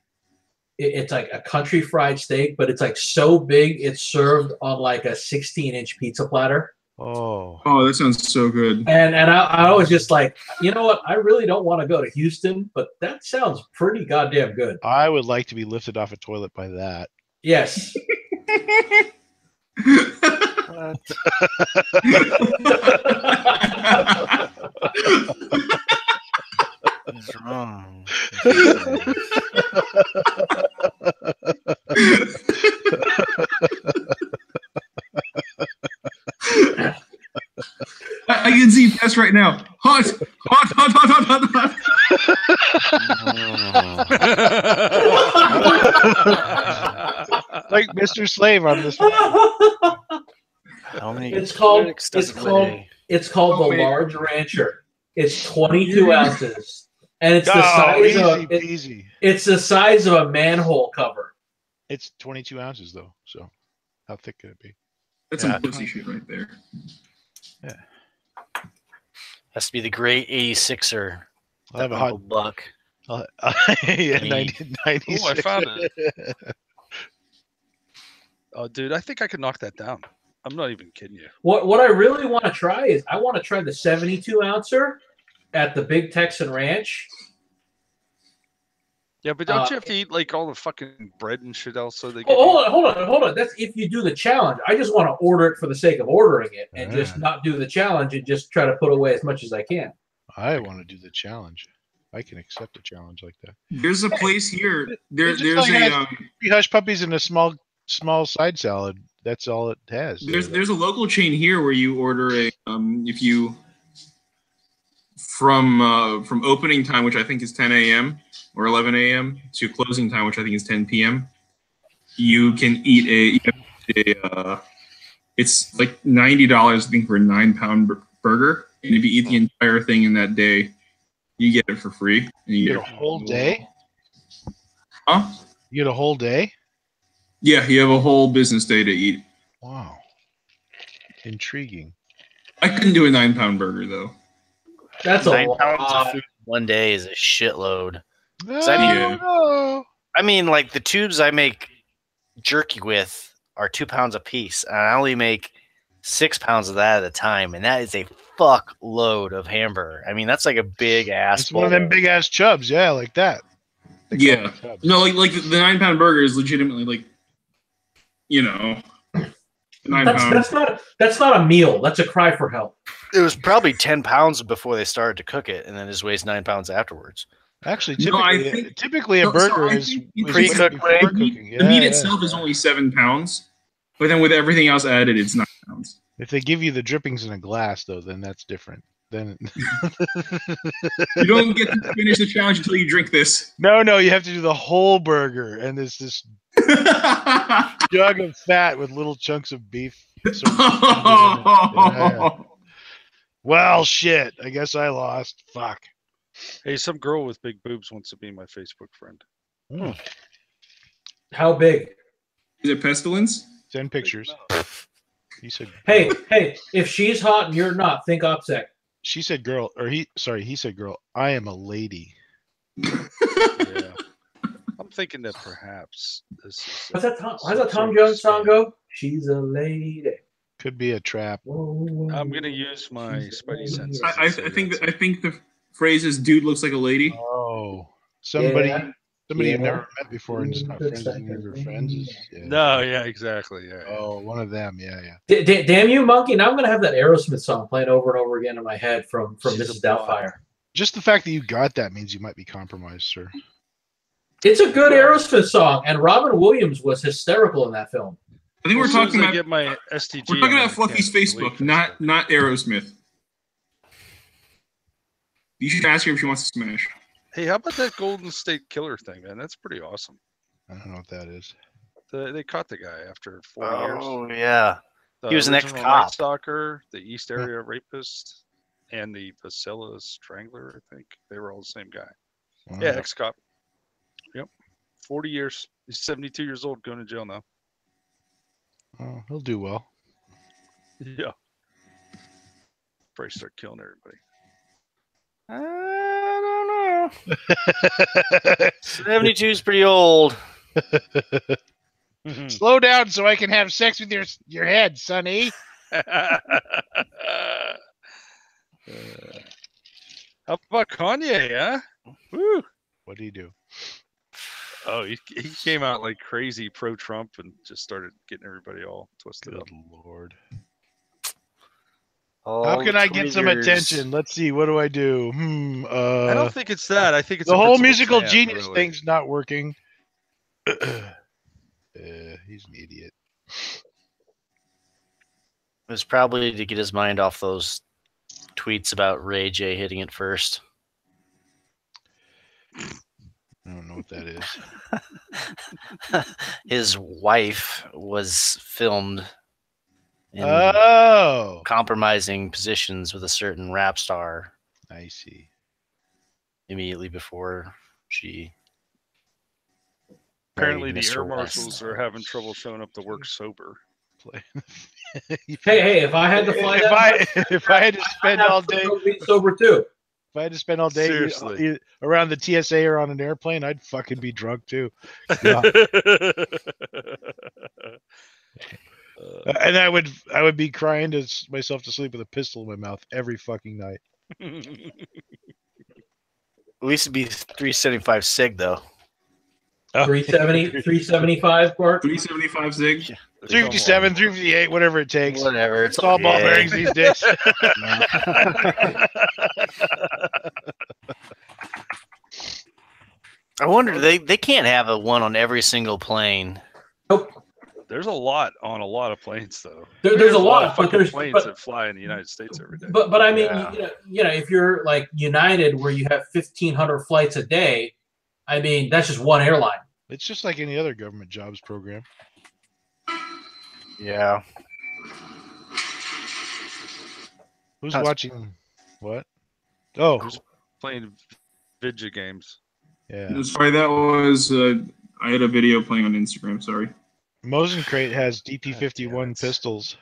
it's like a country fried steak, but it's like so big it's served on like a 16-inch pizza platter. Oh, Oh, that sounds so good. And I was just like, you know what? I really don't want to go to Houston, but that sounds pretty goddamn good. I would like to be lifted off a toilet by that. Yes. What's wrong? I can see Tess right now. Hot. Like Mr. Slave on this one. How many? It's called extensive it's called day? it's called Oh, the man. Large Rancher. It's 22 ounces, and it's the size easy of peasy. it's the size of a manhole cover. It's 22 ounces though, so how thick could it be? That's Yeah. some pussy shit right there. Has to be the great 86er. I'll have a Uncle hot. Buck. Yeah, Neat. 96. Oh, I found it. Oh, dude, I think I could knock that down. I'm not even kidding you. What I really want to try is I want to try the 72-ouncer at the Big Texan Ranch. Yeah, but don't you have to eat like all the fucking bread and shit else so they? Hold on. That's if you do the challenge. I just want to order it for the sake of ordering it, and just not do the challenge and just try to put away as much as I can. I want to do the challenge. I can accept a challenge like that. There's a place here. There's a three hush puppies and a small side salad. That's all it has. There's a local chain here where you order a if you from opening time, which I think is 10 a.m. or 11 a.m. to closing time, which I think is 10 p.m. You can eat it's like $90 I think for a 9-pound burger, and if you eat the entire thing in that day, you get it for free. And you get a whole day? Huh? You get a whole day? Yeah, you have a whole business day to eat. Wow. Intriguing. I couldn't do a 9-pound burger, though. That's 9 pounds of food one day is a shitload. I mean, like the tubes I make jerky with are 2 pounds a piece, and I only make 6 pounds of that at a time, and that is a fuck load of hamburger. I mean, that's like a big ass. It's one of them big ass chubs, yeah, like that. Yeah, no, like the 9-pound burger is legitimately like, you know, 9 pounds. That's not a meal. That's a cry for help. It was probably 10 pounds before they started to cook it, and then just weighs 9 pounds afterwards. Actually, typically a burger is pre-cooked. The meat itself is only 7 pounds, but then with everything else added, it's 9 pounds. If they give you the drippings in a glass, though, then that's different. Then you don't get to finish the challenge until you drink this. No, you have to do the whole burger, and there's this jug of fat with little chunks of beef. Well, shit. I guess I lost. Fuck. Hey, some girl with big boobs wants to be my Facebook friend. How big? Is it Pestilence? Send pictures. He said, hey, if she's hot and you're not, think OPSEC. She said girl, or he said girl. I am a lady. Yeah. I'm thinking that perhaps this is. How's that Tom Jones song go? She's a lady. Could be a trap. I'm gonna use my spidey senses. I think the phrase is "dude looks like a lady." Oh, somebody you've never met before and just not friends with any of your friends. No, yeah, exactly. Yeah. Oh, one of them. Yeah. Damn you, monkey! Now I'm gonna have that Aerosmith song playing over and over again in my head from Mrs. Doubtfire. Just the fact that you got that means you might be compromised, sir. It's a good Aerosmith song, and Robin Williams was hysterical in that film. I think we're talking about get my STG. We're talking about Fluffy's Facebook, not Aerosmith. You should ask her if she wants to smash. Hey, how about that Golden State Killer thing, man? That's pretty awesome. I don't know what that is. They caught the guy after 4 years. Oh yeah, he was an ex-cop, stalker, the East Area rapist, and the Vasilla Strangler. I think they were all the same guy. Wow. Yeah, ex-cop. Yep, 40 years. He's 72 years old, going to jail now. Oh, he'll do well. Yeah. Probably start killing everybody. I don't know. 72 is pretty old. Slow down so I can have sex with your head, Sonny. How about Kanye, huh? Woo. What did he do? Oh, he came out like crazy pro-Trump and just started getting everybody all twisted up. Lord. How can I get some attention? Let's see. What do I do? I don't think it's that. I think it's the whole musical genius thing's not working. He's an idiot. It was probably to get his mind off those tweets about Ray J hitting it first. I don't know what that is. His wife was filmed in compromising positions with a certain rap star. I see. Immediately before she. Apparently, the air marshals are having trouble showing up to work sober. Hey! If I had to fly, if I had to spend all day sober too. If I had to spend all day around the TSA or on an airplane, I'd fucking be drunk too. Yeah. And I would be crying myself to sleep with a pistol in my mouth every fucking night. At least it'd be 375 sig though. 375, Bart? 375 zig. 357, 358, whatever it takes. Whatever. It's all ball bearings these days. I wonder they can't have a one on every single plane. Nope. There's a lot on a lot of planes, though. There's a lot of fucking planes that fly in the United States every day. But I mean, if you're like United, where you have 1,500 flights a day, I mean, that's just one airline. It's just like any other government jobs program. Yeah. Who's watching what? Oh, who's playing video games? Yeah. Sorry, that was I had a video playing on Instagram. Sorry. Mosin Crate has DP51 pistols.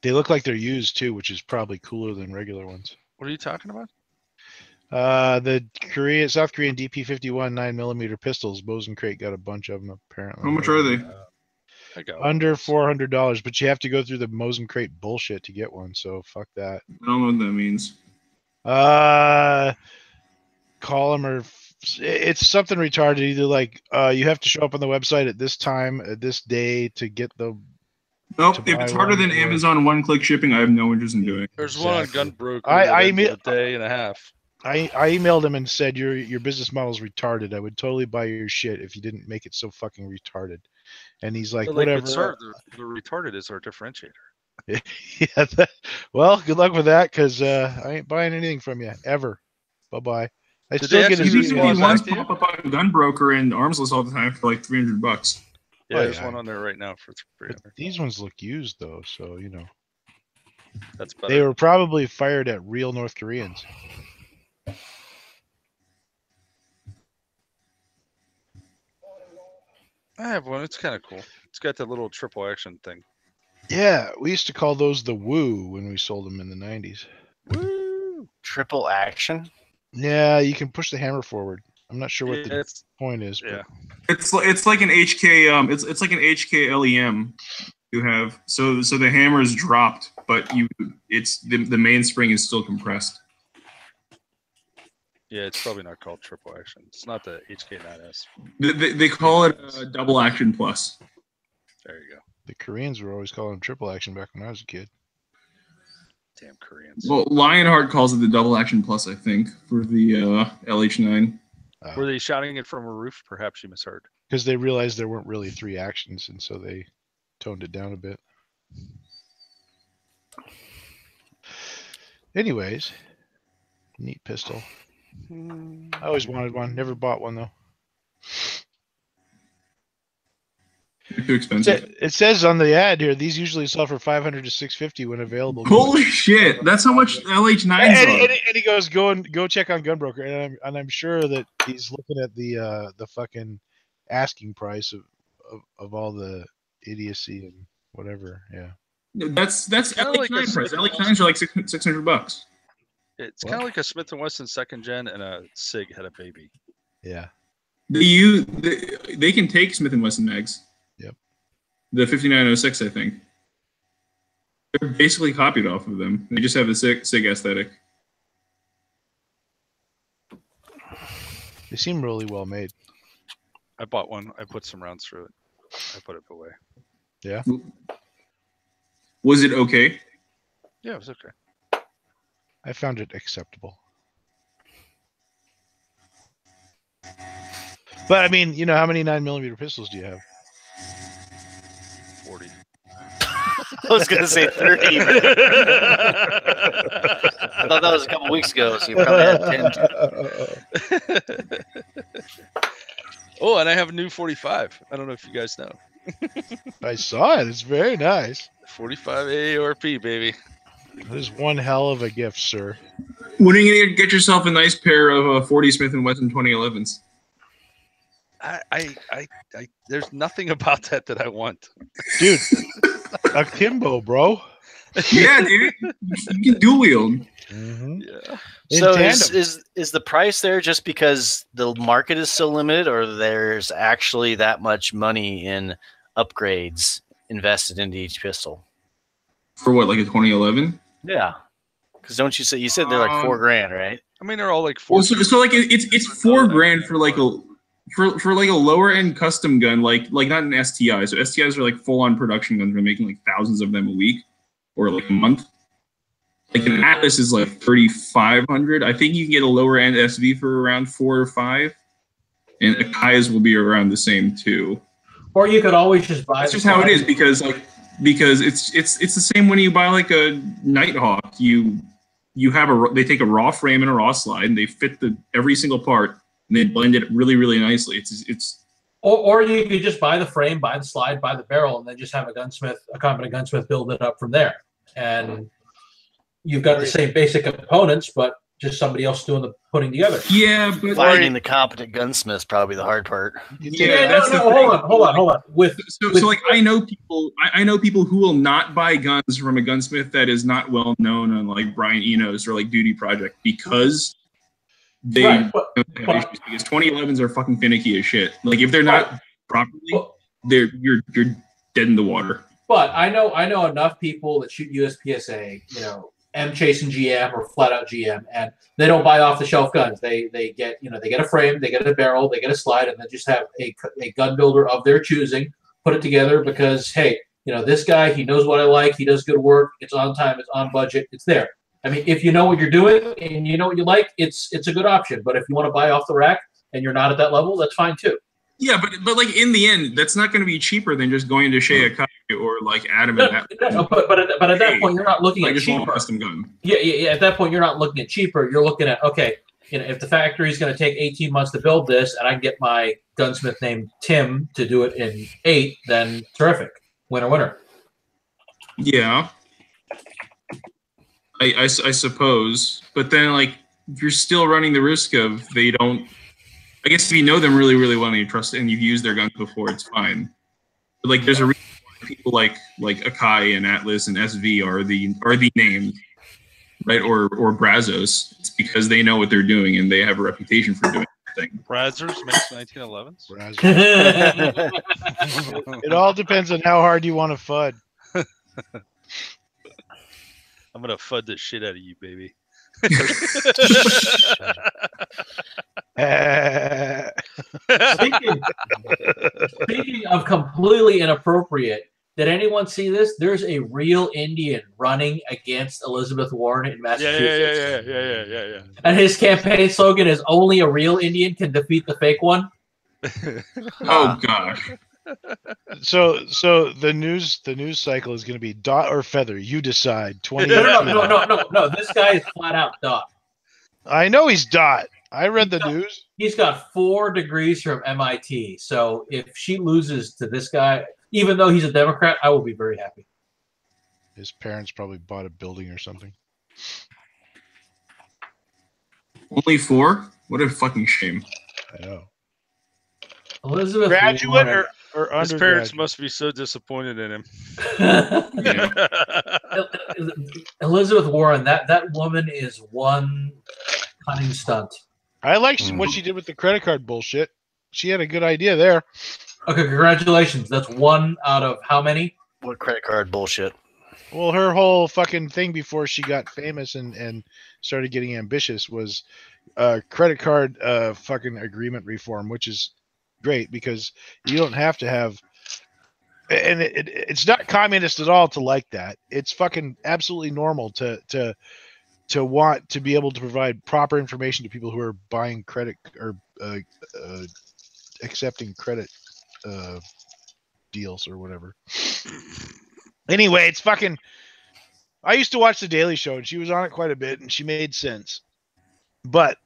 They look like they're used too, which is probably cooler than regular ones. What are you talking about? The South Korean DP51 9mm pistols. Mosin Crate got a bunch of them apparently. How much are they? Under $400, but you have to go through the Mosin Crate bullshit to get one. So fuck that. I don't know what that means. Call them or it's something retarded. Either like you have to show up on the website at this time, at this day to get the. Nope. If it's harder than Amazon one-click shipping, I have no interest in doing it. There's one on Gunbroker. I a day and a half. I emailed him and said your business model is retarded. I would totally buy your shit if you didn't make it so fucking retarded. And he's like, whatever. The retarded is our differentiator. Yeah. Well, good luck with that, because I ain't buying anything from you ever. Bye bye. I still get these ones pop up on Gunbroker and Armsless all the time for like $300. Yeah, there's one on there right now for $300. These ones look used though, so you know. That's better. They were probably fired at real North Koreans. I have one. It's kind of cool. It's got that little triple action thing. Yeah, we used to call those the Woo when we sold them in the 90s. Woo! Triple action? Yeah, you can push the hammer forward. I'm not sure what the point is. Yeah. But. It's like an HK it's like an HK LEM you have. So the hammer is dropped, but the mainspring is still compressed. Yeah, it's probably not called triple action. It's not the HK9S. They call it double action plus. There you go. The Koreans were always calling them triple action back when I was a kid. Damn Koreans. Well, Lionheart calls it the double action plus, I think, for the LH9. Were they shouting it from a roof? Perhaps you misheard. Because they realized there weren't really 3 actions, and so they toned it down a bit. Anyways, neat pistol. I always wanted one. Never bought one though. Too expensive. It says on the ad here, these usually sell for $500 to $650 when available. Holy shit! That's how much LH9s are. And he goes, go check on Gunbroker, and I'm sure that he's looking at the fucking asking price of all the idiocy and whatever. Yeah. That's LH9 like price. LH9s are like $600. It's kind of like a Smith & Wesson second gen and a SIG had a baby. Yeah. They can take Smith & Wesson mags. Yep. The 5906, I think. They're basically copied off of them. They just have the SIG aesthetic. They seem really well made. I bought one. I put some rounds through it. I put it away. Yeah. Was it okay? Yeah, it was okay. I found it acceptable. But I mean, you know, how many 9mm pistols do you have? 40. I was going to say 30. I thought that was a couple weeks ago, so you probably had 10. Oh, and I have a new 45. I don't know if you guys know. I saw it. It's very nice. 45 AARP, baby. That is one hell of a gift, sir. When are you going to get yourself a nice pair of 40 Smith & Wesson 2011s? There's nothing about that I want. Dude, akimbo, bro. Yeah, dude, you can dual wield. Mm-hmm. Yeah. So is the price there just because the market is so limited, or there's actually that much money in upgrades invested into each pistol? For what, like a 2011? Yeah, because don't you said they're like $4,000, right? I mean, they're all like Well, so like it's $4,000 for like a lower end custom gun, like not an STI. So STIs are like full on production guns. We're making like thousands of them a week or like a month. Like an Atlas is like 3,500. I think you can get a lower end SV for around 4 or 5, and Akai's will be around the same too. Or you could always just buy. That's just how it is because it's the same when you buy like a Nighthawk. You have they take a raw frame and a raw slide and they fit every single part and they blend it really, really nicely. It's or you could just buy the frame, buy the slide, buy the barrel, and then just have a competent gunsmith build it up from there. And you've got the same basic components, but just somebody else doing the putting together. Yeah, but finding the competent gunsmith is probably the hard part. Hold on. So like I know people who will not buy guns from a gunsmith that is not well known on like Brian Eno's or like Duty Project because because 2011s are fucking finicky as shit. Like if they're not properly, you're dead in the water. But I know enough people that shoot USPSA, M chasing GM or flat out GM, and they don't buy off the shelf guns. They get a frame, they get a barrel, they get a slide, and they just have a gun builder of their choosing put it together because hey, this guy, he knows what I like, he does good work, it's on time, it's on budget, it's there. I mean, if you know what you're doing and you know what you like, it's a good option. But if you want to buy off the rack and you're not at that level, that's fine too. Yeah, but like in the end, that's not going to be cheaper than just going to Shea Akai or like Adam and that. No, but at that point, you're not looking at cheaper. Custom gun. Yeah. At that point, you're not looking at cheaper. You're looking at if the factory is going to take 18 months to build this, and I can get my gunsmith named Tim to do it in 8, then terrific, winner. Yeah, I suppose, but then like you're still running the risk of they don't. I guess if you know them really, really well and you trust and you've used their guns before, it's fine. But like, there's a reason why people like Akai and Atlas and SV are the names, right? Or Brazos. It's because they know what they're doing and they have a reputation for doing things. Brazos makes 1911s. It all depends on how hard you want to FUD. I'm gonna FUD the shit out of you, baby. Speaking of completely inappropriate, did anyone see this? There's a real Indian running against Elizabeth Warren in Massachusetts. Yeah. And his campaign slogan is "Only a real Indian can defeat the fake one." Oh gosh. So the news cycle is going to be dot or feather. You decide. 20. No. This guy is flat out dot. I know he's dot. I read the news. He's got 4 degrees from MIT. So if she loses to this guy, even though he's a Democrat, I will be very happy. His parents probably bought a building or something. Only 4? What a fucking shame. I know. Elizabeth graduate Warren. or his parents must be so disappointed in him. Elizabeth Warren, that woman is one cunning stunt. I like what she did with the credit card bullshit. She had a good idea there. Okay, congratulations. That's 1 out of how many? What credit card bullshit? Well, her whole fucking thing before she got famous and started getting ambitious was credit card fucking agreement reform, which is great because you don't have to have, and it's not communist at all to like that. It's fucking absolutely normal to want to be able to provide proper information to people who are buying credit or accepting credit deals or whatever. Anyway, it's fucking. I used to watch The Daily Show and she was on it quite a bit and she made sense, but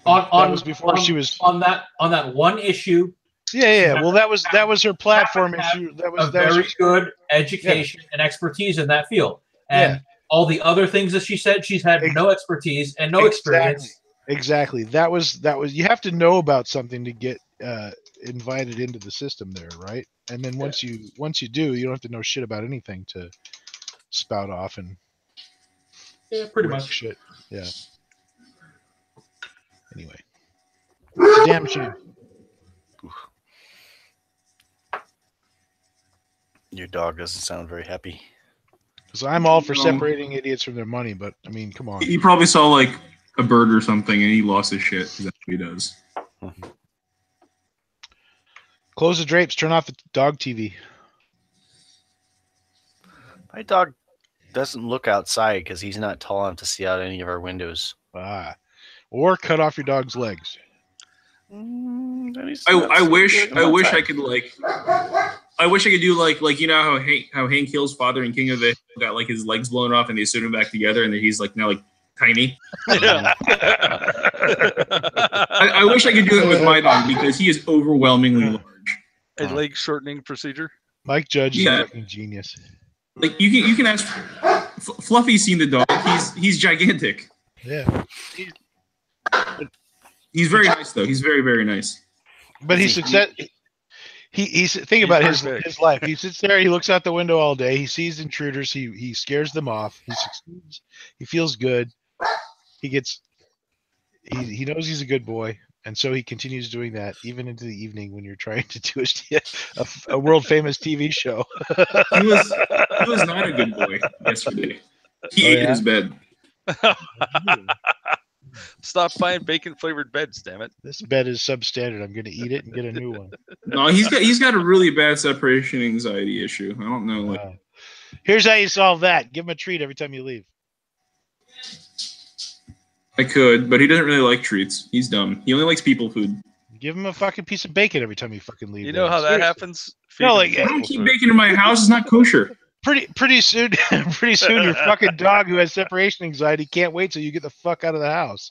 that was before she was on that one issue. Yeah. Well, that was her platform issue. That was very good education and expertise in that field, and all the other things that she said, she's had no expertise and no experience. Exactly. That was. You have to know about something to get invited into the system there, right? And then once you do, you don't have to know shit about anything to spout off and pretty wreck much. shit. Yeah. Anyway, it's a damn shame. Your dog doesn't sound very happy. Because I'm all for separating idiots from their money, but I mean, come on. He probably saw like a bird or something and he lost his shit. That's what he does. Close the drapes. Turn off the dog TV. My dog doesn't look outside because he's not tall enough to see out any of our windows. Or cut off your dog's legs. I wish I could like. I wish I could do like you know how Hank Hill's father in King of the Hill got like his legs blown off and they sewed him back together and he's like now like tiny. Yeah. I wish I could do it with my dog because he is overwhelmingly large. A leg shortening procedure. Mike Judge is a fucking genius. Like you can ask Fluffy's seen the dog. He's gigantic. Yeah. He's very nice though. He's very, very nice. But he's think about his life. He sits there, he looks out the window all day, he sees intruders, he scares them off, he succeeds, he feels good, he knows he's a good boy, and so he continues doing that even into the evening when you're trying to do a world famous TV show. He was not a good boy yesterday. He ate in his bed. Stop buying bacon flavored beds, damn it. This bed is substandard. I'm going to eat it and get a new one. No, he's got a really bad separation anxiety issue. I don't know. Like, here's how you solve that. Give him a treat every time you leave. I could, but he doesn't really like treats. He's dumb. He only likes people food. Give him a fucking piece of bacon every time you fucking leave. You know how that happens? No, like I don't keep bacon in my house. It's not kosher. Pretty soon, your fucking dog who has separation anxiety can't wait till you get the fuck out of the house.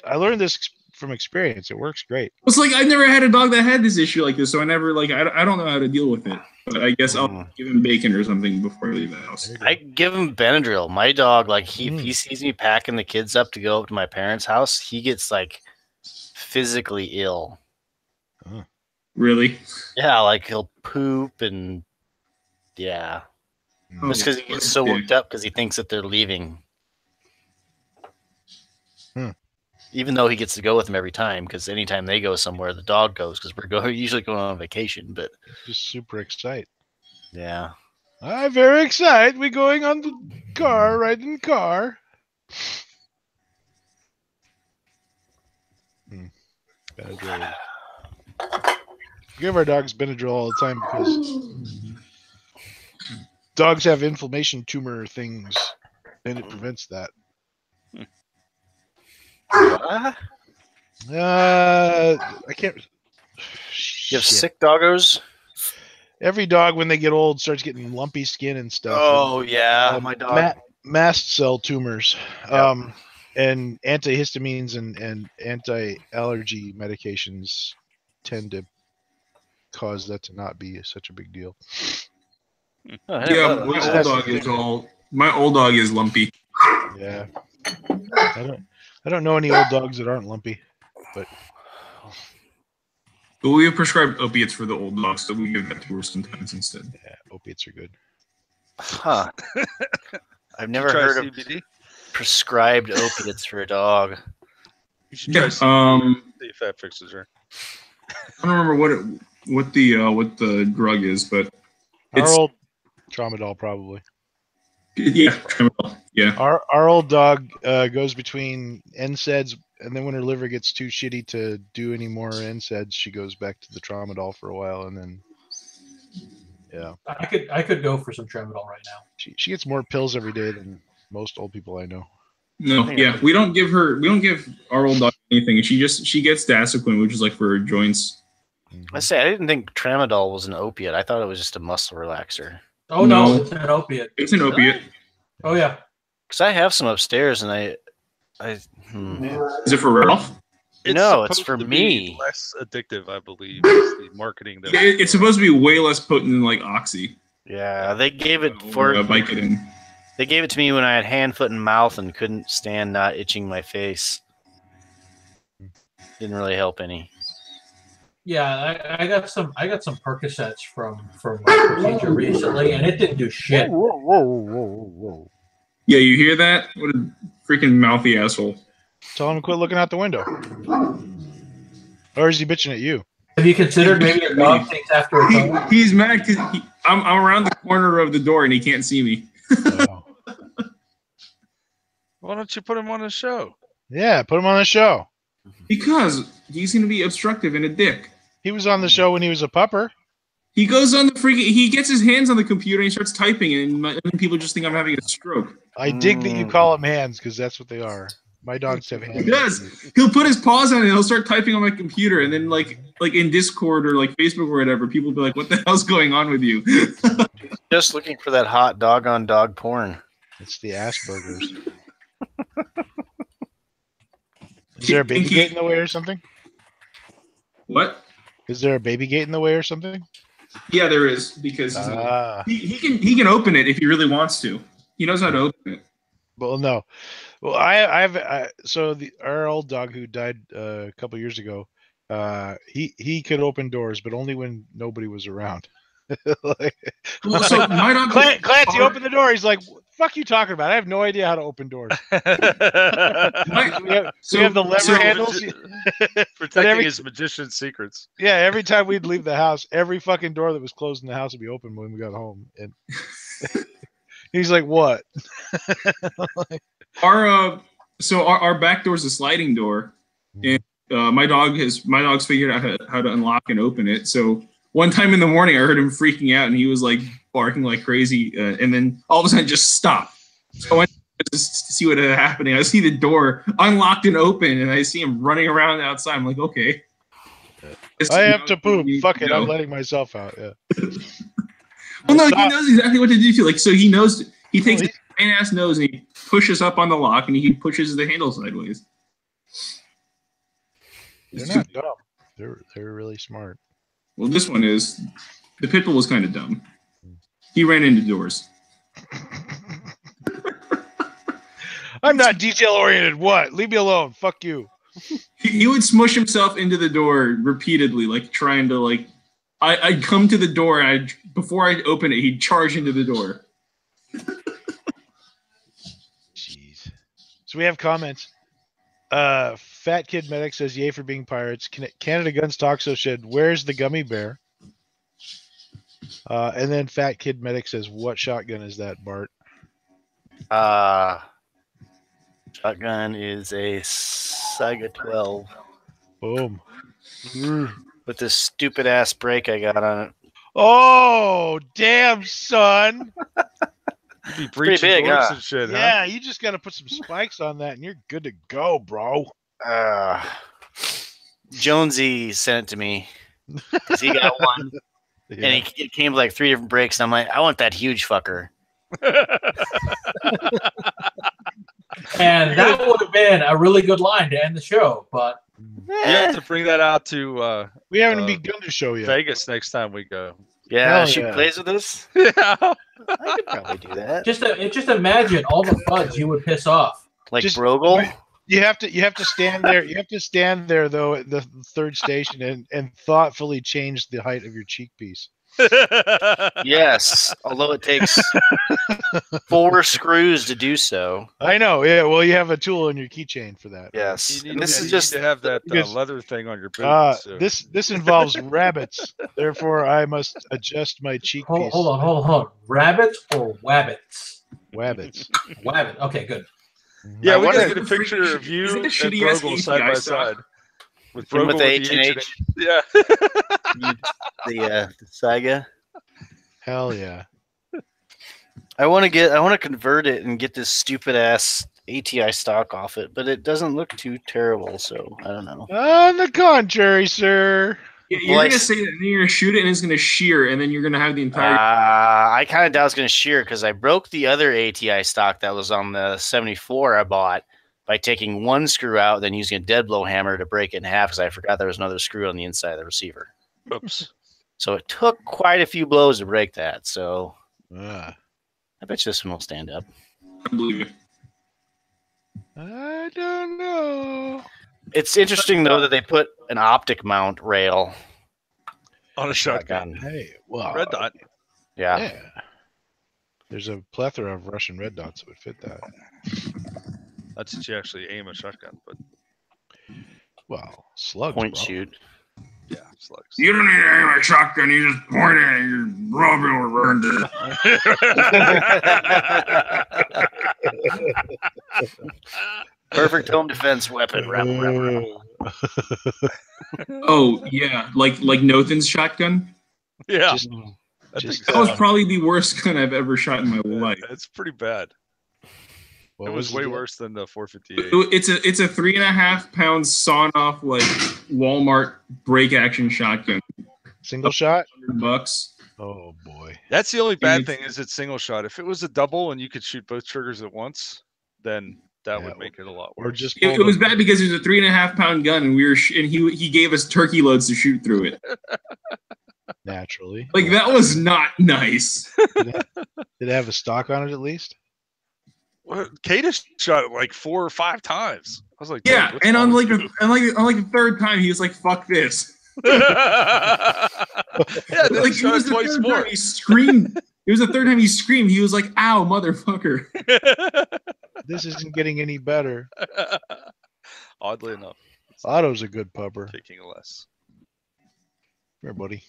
I learned this from experience. It works great. It's like I've never had a dog that had this issue like this, so I never I don't know how to deal with it. But I guess I'll give him bacon or something before I leave the house. I give him Benadryl. My dog, like if he sees me packing the kids up to go up to my parents' house, he gets like physically ill. Really? Yeah, like he'll poop and just because he gets so worked up because he thinks that they're leaving. Even though he gets to go with them every time, because anytime they go somewhere, the dog goes because we're usually going on vacation. But just super excited. Yeah, I'm very excited. We're going on the car, riding the car. Benadryl. Give our dogs Benadryl all the time because dogs have inflammation tumor things, and it prevents that. I can't. You have sick doggos? Every dog, when they get old, starts getting lumpy skin and stuff. Oh, yeah. My dog. Mast cell tumors. Yep. And antihistamines and anti-allergy medications tend to cause that to not be such a big deal. Yeah, my old dog is lumpy. Yeah. I don't know any old dogs that aren't lumpy, but we have prescribed opiates for the old dogs, so we give that to her sometimes instead. Yeah, opiates are good. Huh. I've never heard of prescribed opiates for a dog. You should try CBD. The fat fixes her. I don't remember what the drug is, but our old Tramadol probably. Yeah, Tramadol. Yeah. Our old dog goes between NSAIDs, and then when her liver gets too shitty to do any more NSAIDs, she goes back to the Tramadol for a while, and then I could go for some Tramadol right now. She gets more pills every day than most old people I know. No, yeah, we don't give our old dog anything. She gets Dasequin, which is like for her joints. I didn't think Tramadol was an opiate. I thought it was just a muscle relaxer. Oh no, it's an opiate. It's an opiate. Oh yeah. Because I have some upstairs, and Is it for Ralph? No, it's for me. Less addictive, I believe, is the marketing. That it's supposed to be way less potent than like Oxy. Yeah, they gave it for Vicodin. They gave it to me when I had hand, foot, and mouth, and couldn't stand not itching my face. Didn't really help any. Yeah, I got some Percocets from my procedure recently, and it didn't do shit. Whoa. Yeah, you hear that? What a freaking mouthy asshole. Tell him to quit looking out the window. Or is he bitching at you? Have you considered maybe your dog takes after a tone? He's mad because I'm around the corner of the door and he can't see me. Oh. Why don't you put him on the show? Yeah, put him on the show. Because he's going to be obstructive and a dick. He was on the show when he was a pupper. He goes on the freaking. He gets his hands on the computer and he starts typing, and people just think I'm having a stroke. I dig that you call them hands because that's what they are. My dogs have hands. He does. He'll put his paws on it and he'll start typing on my computer, and then like in Discord or like Facebook or whatever, people will be like, "What the hell's going on with you?" Just looking for that hot dog on dog porn. It's the Asperger's. Is there a baby gate in the way or something? What? Is there a baby gate in the way or something? Yeah, there is, because he can open it if he really wants to. He knows how to open it. Well, no. Well, our old dog who died a couple years ago, he could open doors, but only when nobody was around. Well, so my dog, Clancy opened the door. He's like, "Fuck you talking about? I have no idea how to open doors." we have the lever handles. Protecting his magician secrets. Yeah, every time we'd leave the house, every fucking door that was closed in the house would be open when we got home. And he's like, "What?" Our back door is a sliding door, and my dog's figured out how to unlock and open it. So one time in the morning, I heard him freaking out, and he was like barking like crazy, and then all of a sudden just stopped. So I went to see what had happening. I see the door unlocked and open, and I see him running around outside. I'm like, okay. I have to poop. Fuck it, I'm letting myself out. Yeah. Well, no, he knows exactly what to do. Like, so he knows. He takes his ass nose and he pushes up on the lock, and he pushes the handle sideways. They're not dumb. They're really smart. Well, this one is. The pit bull was kind of dumb. He ran into doors. I'm not detail oriented. What? Leave me alone. Fuck you. He would smush himself into the door repeatedly, like trying to like. I'd come to the door, and before I'd open it, he'd charge into the door. Jeez. So we have comments. Fat Kid Medic says, "Yay for being pirates." Canada Guns Talk So said, "Where's the gummy bear?" And then Fat Kid Medic says, "What shotgun is that, Bart?" Shotgun is a Saiga 12. Boom. With this stupid ass brake I got on it. Oh, damn, son. You'd be breaching big, doors huh? and shit, Yeah, you just got to put some spikes on that, and you're good to go, bro. Jonesy sent it to me because he got one, Yeah. and it came with like 3 different brakes. And I'm like, I want that huge fucker. And that would have been a really good line to end the show, but You have to bring that out to we haven't begun to show yet. Vegas next time we go. Yeah, Hell she yeah. plays with us. Yeah. I could probably do that. just imagine all the buds you would piss off. Like Just- Brogel. You have to stand there. You have to stand there though at the third station and thoughtfully change the height of your cheek piece. Yes, although it takes 4 screws to do so. I know. Yeah. Well, you have a tool in your keychain for that. Yes, You and need, this you is need just to have that because- leather thing on your boot. So. This involves rabbits. Therefore, I must adjust my cheek piece. Hold on. Rabbits or wabbits? Wabbits. Wabbit. Okay, good. Yeah, we wonder- gotta get a picture of you Is it and a shitty-ass Brogel side by API stock? side. With And Brogel with the H&H. Yeah. the Saiga. Hell yeah. I want to convert it and get this stupid ass ATI stock off it, but it doesn't look too terrible, so I don't know. On the contrary, sir. You're Well, gonna say that, and then you're gonna shoot it, and it's gonna shear, and then you're gonna have the entire. I kind of doubt it's going to shear because I broke the other ATI stock that was on the 74 I bought by taking 1 screw out, then using a dead blow hammer to break it in half because I forgot there was another screw on the inside of the receiver. Oops. So it took quite a few blows to break that. So Ah. I bet you this one will stand up. I believe you. I don't know. It's interesting though that they put an optic mount rail On a shotgun. Hey, well, Red dot. Yeah. There's a plethora of Russian red dots that would fit that. That's what you actually aim a shotgun, but Well, slugs, Point bro. shoot. yeah, slugs. You don't need to aim a shotgun. You just point it and you rub it around it. Perfect home defense weapon. Rabble. Oh yeah, like Nothin's shotgun. Yeah, Just, I think That was so. probably the worst gun I've ever shot in my life. It's pretty bad. what It was the way deal? worse than the 458. It's a 3.5 pound sawn off like Walmart break action shotgun. Single shot? $100. Oh boy. That's the only bad It's- thing is it's single shot. If it was a double and you could shoot both triggers at once, then that would make it a lot worse. Or just It was bad because it was a 3.5 pound gun, and he gave us turkey loads to shoot through it. naturally. Like that was not nice. Did it have a stock on it at least? Well, Kata shot it like 4 or 5 times. I was like, Yeah, "Dude, what's and on wrong like with the third time, he was like, "Fuck this." you?" Yeah, then Like he it shot was it the twice third more. time he screamed. It was the third time he screamed. He was like, "Ow, motherfucker!" This isn't getting any better. Oddly enough, Otto's a good pupper. taking less. Here, buddy.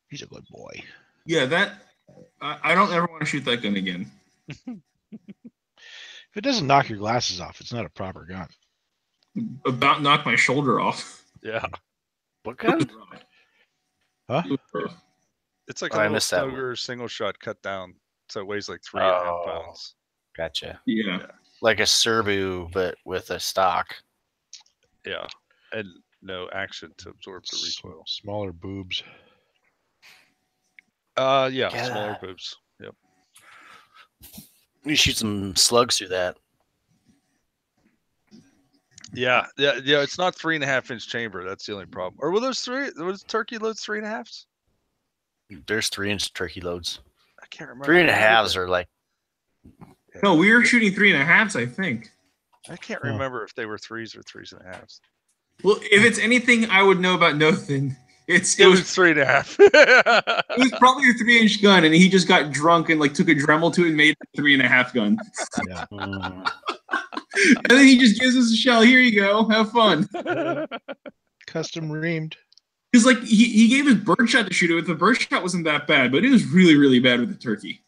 He's a good boy. Yeah, that I don't ever want to shoot that gun again. If it doesn't knock your glasses off, it's not a proper gun. About knocked my shoulder off. Yeah, What gun? Huh? it's like Oh, a I little missed that one. Stoger single shot cut down, so it weighs like 3.5 Oh. pounds. Gotcha. Yeah. Like a Serbu, but with a stock. Yeah, and no action to absorb the recoil. Smaller boobs. Yeah, Yeah. smaller boobs. Yep. You shoot some slugs through that. Yeah. It's not 3.5-inch chamber. That's the only problem. Or were those three? Was turkey loads 3.5s? There's 3-inch turkey loads. I can't remember. 3.5s are like No, we were shooting 3.5s, I think. I can't Huh. remember if they were 3s or 3.5s. Well, if it's anything I would know about Nothin, it It was was 3.5. it was probably a 3-inch gun, and he just got drunk and like took a Dremel to it and made a 3.5 gun. Yeah. And then he just gives us a shell. Here you go, have fun. Custom reamed. Because like he gave us birdshot to shoot it with. The birdshot wasn't that bad, but it was really really bad with the turkey.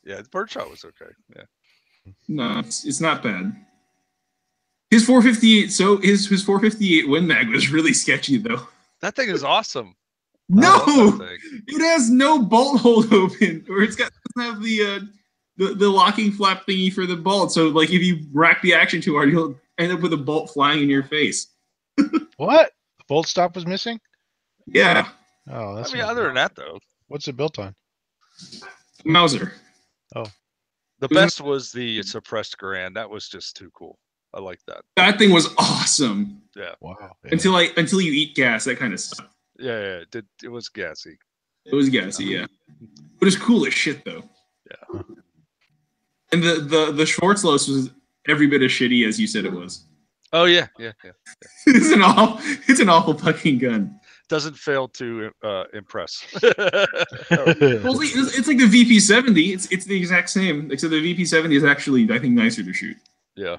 Yeah, the birdshot was okay. Yeah. No, it's not bad. His 458, so his 458 Win Mag was really sketchy though. That thing is awesome. No, I love that thing. it has no bolt hold open, or doesn't have the locking flap thingy for the bolt. So like if you rack the action too hard, you'll end up with a bolt flying in your face. What? The bolt stop was missing? Yeah, Oh, that's I mean, not other good. than that, though, What's it built on? Mauser. the Isn't- best was the suppressed Garand. That was just too cool. I like that. That thing was awesome Wow. Yeah. until you eat gas. That kind of stuff. Yeah, it was gassy. It was gassy, yeah, but it's cool as shit though. Yeah. And the Schwarzlos was every bit as shitty as you said it was. Oh yeah. It's an awful fucking gun. Doesn't fail to impress. Well, it's like the VP70. It's the exact same, except the VP70 is actually, I think, nicer to shoot. Yeah.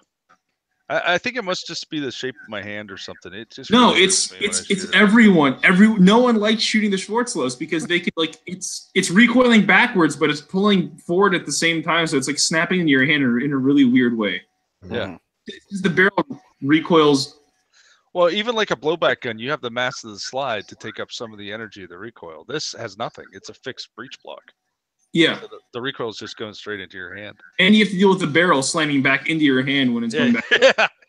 I think it must just be the shape of my hand or something. It just No, really it's hurts me when I shoot it's it. everyone. No one likes shooting the Schwarzlos because they could like it's recoiling backwards, but it's pulling forward at the same time, so it's like snapping into your hand in a really weird way. Yeah. The barrel recoils. Well, even like a blowback gun, you have the mass of the slide to take up some of the energy of the recoil. This has nothing. It's a fixed breech block. Yeah, So the recoil is just going straight into your hand. and you have to deal with the barrel slamming back into your hand when it's going back.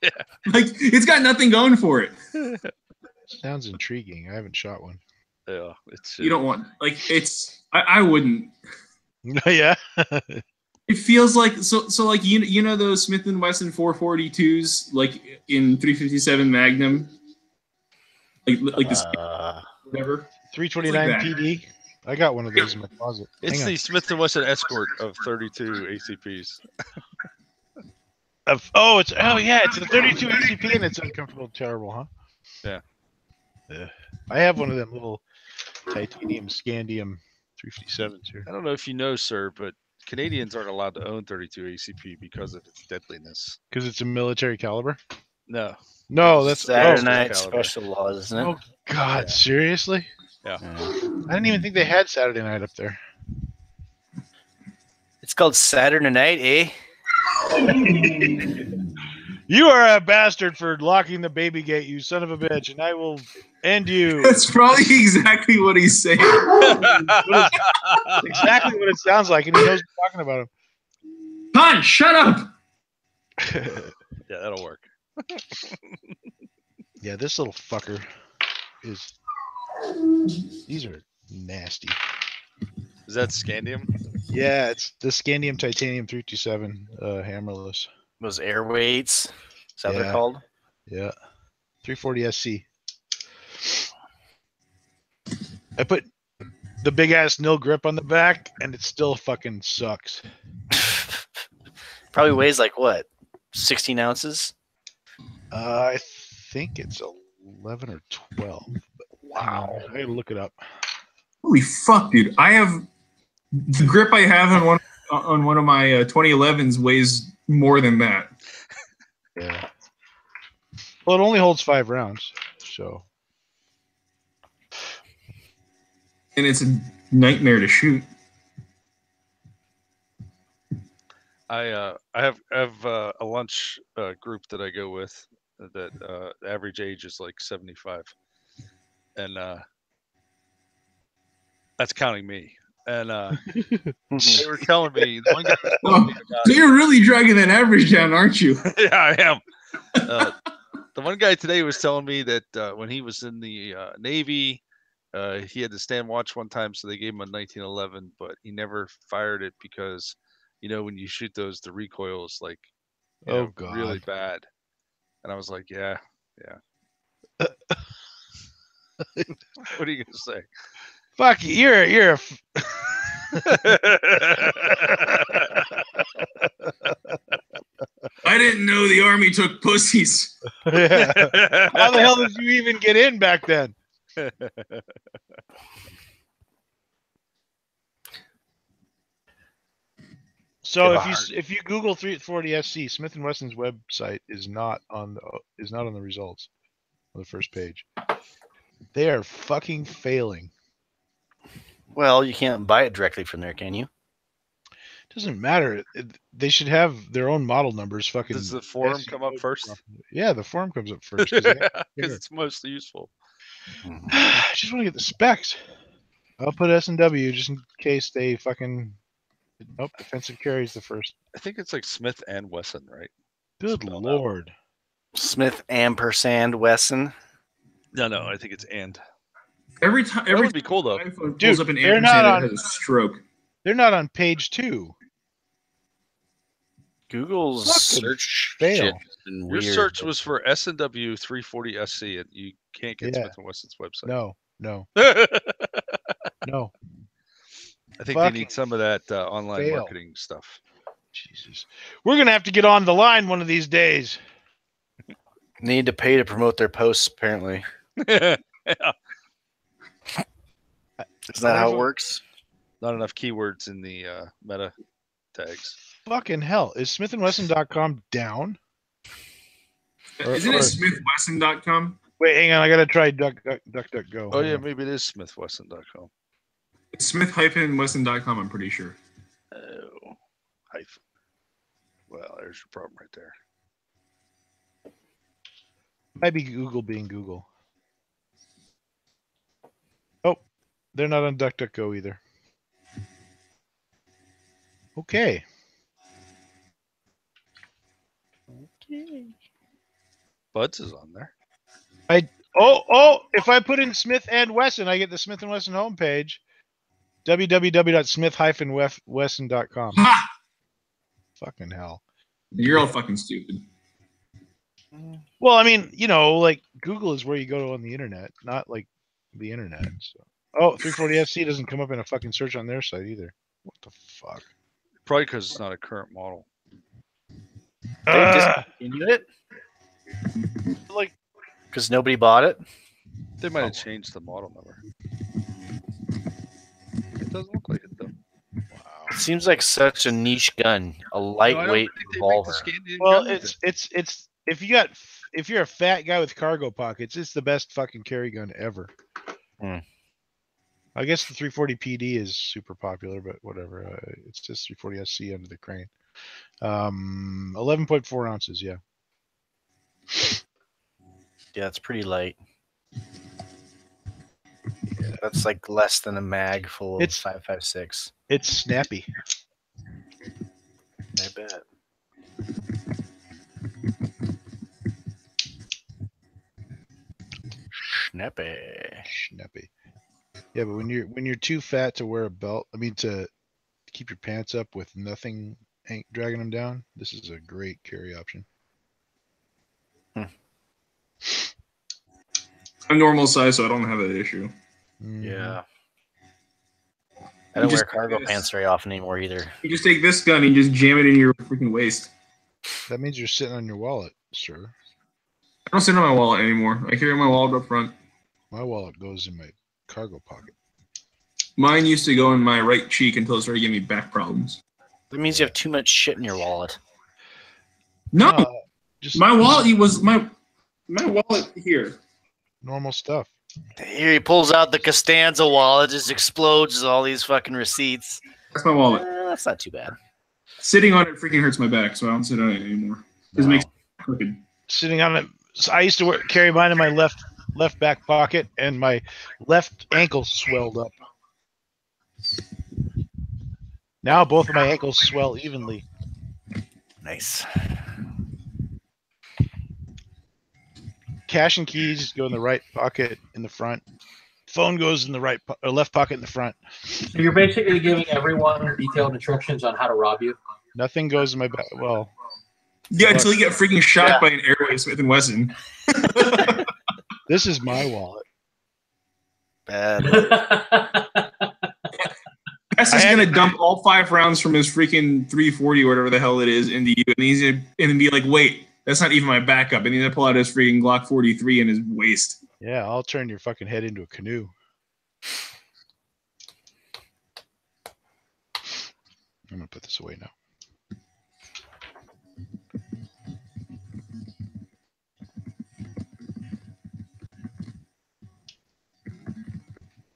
Yeah. Like it's got nothing going for it. Sounds intriguing. I haven't shot one. Yeah. It's You don't want like it's. I wouldn't. Yeah. It feels like so like you know those Smith and Wesson 442s like in 357 Magnum, like this whatever. 329 that. PD. I got one of those in my closet. It's Hang on. the Smith & Wesson Escort of 32 ACPs. Oh, it's a 32 ACP and it's uncomfortable, terrible, huh? Yeah. I have one of them little titanium scandium 357s here. I don't know if you know, sir, but Canadians aren't allowed to own 32 ACP because of its deadliness. Because it's a military caliber? No. No, that's Saturday oh. Night Caliber. Special Laws, isn't it? Oh God, Yeah. seriously? Yeah. I didn't even think they had Saturday Night up there. It's called Saturday Night, eh? You are a bastard for locking the baby gate, you son of a bitch, and I will end you. That's probably exactly what he's saying. Exactly what it sounds like, and he knows we're talking about him. Punch, shut up! Yeah, that'll work. Yeah, this little fucker is. These are nasty. Is that scandium? Yeah, it's the scandium titanium 327 hammerless. Those air weights. Is that what Yeah. they're called? Yeah, 340 SC. I put the big ass nil grip on the back, and it still fucking sucks. Probably weighs like what? 16 ounces? I think it's 11 or 12. Wow, I gotta look it up. Holy fuck, dude! I have the grip I have on one of my 2011s weighs more than that. Yeah. Well, it only holds 5 rounds, so. And it's a nightmare to shoot. I have a lunch group that I go with that the average age is like 75, and that's counting me. And they were telling me, the one guy was telling me So you're really dragging that average down, aren't you? yeah, I am. The one guy today was telling me that when he was in the Navy, he had to stand watch one time, so they gave him a 1911, but he never fired it because, you know, when you shoot those, the recoil is like, God, really bad. And I was like, yeah. What are you gonna say? Fuck you, you're a. I didn't know the army took pussies. Yeah. How the hell did you even get in back then? So if you Google 340 SC, Smith and Wesson's website is not on the results on the first page. They are fucking failing. Well, you can't buy it directly from there, can you? Doesn't matter. They should have their own model numbers. Fucking. Does the forum come up first? Yeah, the forum comes up first because it's most useful. I just want to get the specs. I'll put S&W just in case they fucking. Nope, defensive carry's the first. I think it's like Smith and Wesson, right? Good lord. Smith ampersand Wesson. No, I think it's and. Every time, That would be cool though. iPhone Dude, pulls up an they're ampersand, not it has a stroke. They're not on page 2. Google's Fucking search fail. shit has been Your weird. search was for S&W 340 SC, and you can't get Yeah. Smith and Wesson's website. No. I No. think Fucking they need some of that online fail. marketing stuff. Jesus. We're going to have to get on the line one of these days. Need to pay to promote their posts, apparently. Yeah. Is that how it works? Not enough keywords in the meta tags. Fucking hell. Is smithandwesson.com down? Isn't it smithwesson.com? Wait, hang on. I got to try DuckDuckGo. Oh yeah, maybe it is smithwesson.com. It's smith-wesson.com, I'm pretty sure. Oh, hyphen. Well, there's your problem right there. Might be Google being Google. Oh, they're not on DuckDuckGo either. Okay. Buds is on there. If I put in Smith and Wesson, I get the Smith and Wesson homepage. www.smith-wesson.com. Ha! Fucking hell. You're all fucking stupid. Well, I mean, like Google is where you go to on the internet, not like the internet. So. Oh, 340 SC doesn't come up in a fucking search on their site either. What the fuck? Probably because it's not a current model. They discontinued it Like, because nobody bought it. They might have changed the model number. It doesn't look like it though. It seems like such a niche gun, a lightweight revolver. Well, it's if you're a fat guy with cargo pockets, it's the best fucking carry gun ever. I guess the 340 PD is super popular, but whatever. It's just 340 SC under the crane. 11.4 ounces. Yeah. Yeah, it's pretty light. That's like less than a mag full of 5.56. It's snappy. I bet. Snappy. Yeah, but when you're too fat to wear a belt, I mean to keep your pants up with nothing dragging them down, this is a great carry option. I'm normal size, so I don't have that issue. Yeah. I don't wear cargo pants very often anymore either. You just take this gun and you just jam it in your freaking waist. That means you're sitting on your wallet, sir. I don't sit on my wallet anymore. I carry my wallet up front. My wallet goes in my cargo pocket. Mine used to go in my right cheek until it started giving me back problems. That means you have too much shit in your wallet. No, my wallet was my wallet here. Normal stuff. Here he pulls out the Costanza wallet, just explodes all these fucking receipts. That's my wallet. That's not too bad. Sitting on it freaking hurts my back, so I don't sit on it anymore. It makes it crooked. Sitting on it. So I used to carry mine in my left back pocket, and my left ankle swelled up. Now both of my ankles swell evenly. Nice. Cash and keys go in the right pocket in the front. Phone goes in the left pocket in the front. So you're basically giving everyone detailed instructions on how to rob you. Nothing goes in my back. Well, yeah, until you get freaking shot by an Airway Smith & Wesson. This is my wallet. Bad. That's just gonna dump all 5 rounds from his freaking 340 or whatever the hell it is into you, and he's gonna be like, "Wait, that's not even my backup." And he's gonna pull out his freaking Glock 43 in his waist. Yeah, I'll turn your fucking head into a canoe. I'm gonna put this away now.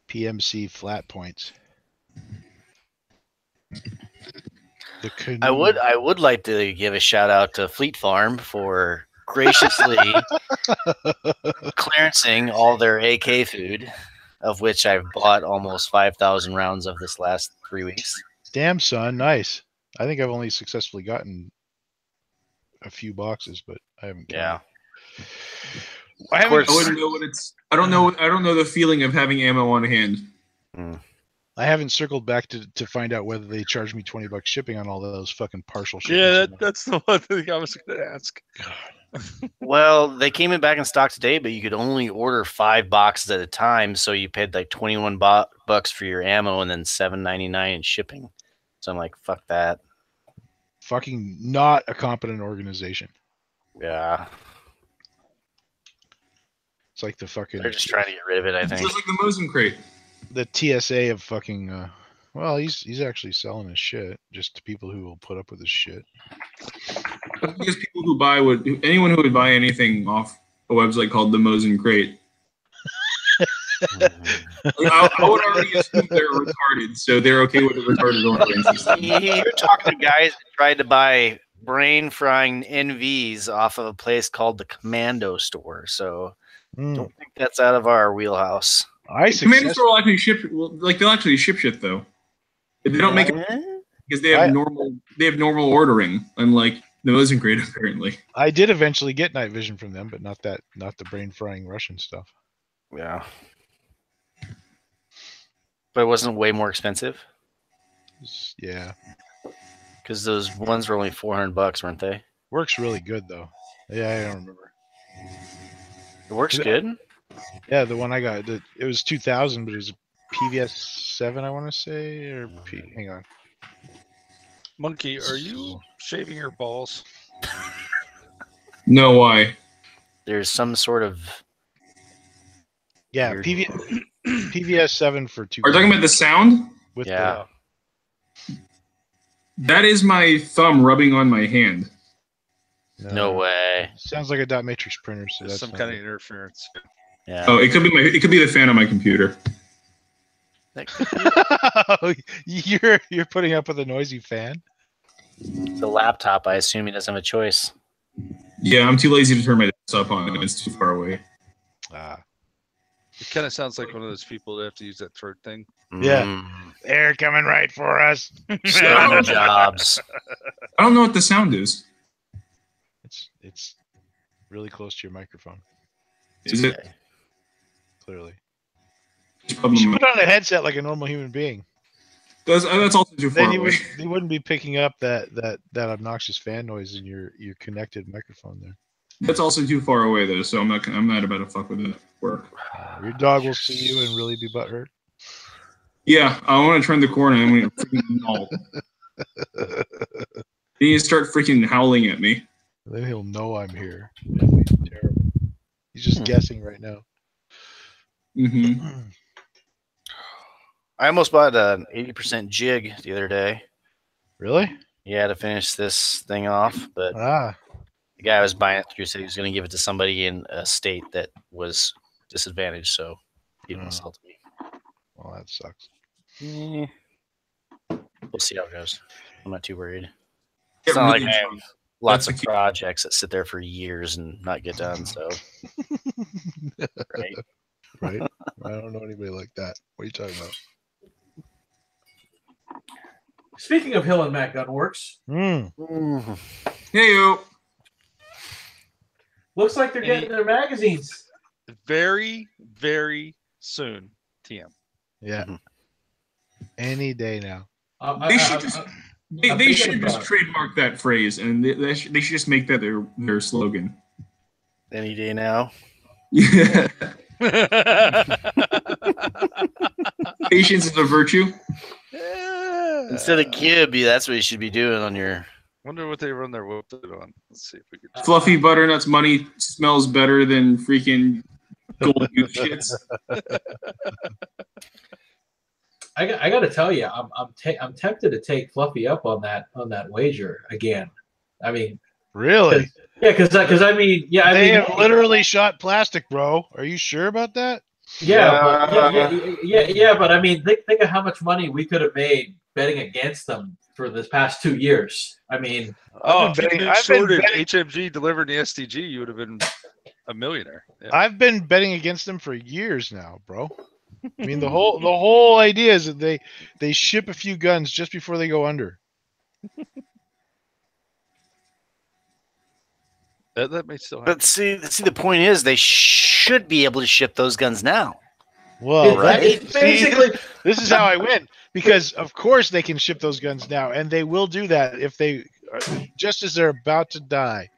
PMC flat points. I would like to give a shout out to Fleet Farm for graciously clearancing all their AK food, of which I've bought almost 5,000 rounds of this last 3 weeks. Damn, son, nice. I think I've only successfully gotten a few boxes, but I haven't. Yeah. I wouldn't know what it's. I don't know the feeling of having ammo on hand. I haven't circled back to find out whether they charge me $20 shipping on all those fucking partial shipping. Yeah, that's the one thing I was going to ask. Well, they came in back in stock today, but you could only order 5 boxes at a time, so you paid like $21 for your ammo and then $7.99 in shipping. So I'm like, fuck that. Fucking not a competent organization. Yeah. It's like the fucking. They're just trying to get rid of it, I think. It's like the Mosin crate. The TSA of fucking. Well, he's actually selling his shit just to people who will put up with his shit. Because people who buy anyone who would buy anything off a website called the Mosin Crate. I would already assume they're retarded, so they're okay with the retarded ordering system. You're talking to guys that tried to buy brain frying NVs off of a place called the Commando Store, so don't think that's out of our wheelhouse. Commando Store will actually ship. They'll actually ship shit though. They don't make it because they have normal ordering, unlike the Mosin Crate apparently. I did eventually get night vision from them, but not the brain frying Russian stuff. Yeah. But it wasn't way more expensive? Yeah. Because those ones were only $400, weren't they? Works really good, though. Yeah, I don't remember. It works good? Yeah, the one I got, it was 2000, but it was a PVS 7, I want to say, or hang on. Monkey, are you shaving your balls? No, why? There's some sort of Yeah, Weird. PVS 7 for 2. Are you talking about the sound? With Yeah. That is my thumb rubbing on my hand. No way. Sounds like a dot matrix printer. So There's that's some not kind of good. interference. Yeah. Oh, it could be the fan on my computer. That could be You're putting up with a noisy fan. the laptop. I assume he doesn't have a choice. Yeah, I'm too lazy to turn my desktop on. It's too far away. It kind of sounds like one of those people that have to use that third thing. Yeah. They're coming right for us. Stone jobs. I don't know what the sound is. It's really close to your microphone. Is it? Clearly. It's You probably should put on a headset like a normal human being. that's also too far Then away. you wouldn't be picking up that obnoxious fan noise in your connected microphone there. That's also too far away though, so I'm not about to fuck with it at work. Your dog will see you and really be butthurt. Yeah, I want to turn the corner and I'm going to freaking maul. He needs to start freaking howling at me. Then he'll know I'm here. It'll be terrible. He's just guessing right now. Mm-hmm. I almost bought an 80% jig the other day. Really? Yeah, to finish this thing off, but the guy I was buying it through said he was going to give it to somebody in a state that was disadvantaged, so he didn't sell it to me. Well, that sucks. We'll see how it goes. I'm not too worried. Get It's not really like I drunk. have lots That's of projects that sit there for years and not get done, so. Right? Right? I don't know anybody like that. What are you talking about? Speaking of Hill and Mac Gunworks, Hey-o. looks like they're getting their magazines. Very, very soon, TM. Yeah. Any day now. They should just trademark that phrase, and they should just make that their slogan. Any day now. Yeah. Patience is a virtue. Instead of Gibby, that's what you should be doing on your. Wonder what they run their website on. Let's see if we can. Fluffy Butternut's money smells better than freaking gold goose shits. I got to tell you, I'm tempted to take Fluffy up on that wager again. I mean, really? Yeah, because I mean, yeah, they have literally shot plastic, bro. Are you sure about that? Yeah, but I mean, think of how much money we could have made betting against them for this past 2 years. I mean, if you shorted HMG delivering the STG, you would have been a millionaire. Yeah. I've been betting against them for years now, bro. I mean, the whole idea is that they ship a few guns just before they go under. That may still happen. But see, the point is they should be able to ship those guns now. Well, right? Basically, this is how I win, because of course they can ship those guns now, and they will do that if they just as they're about to die.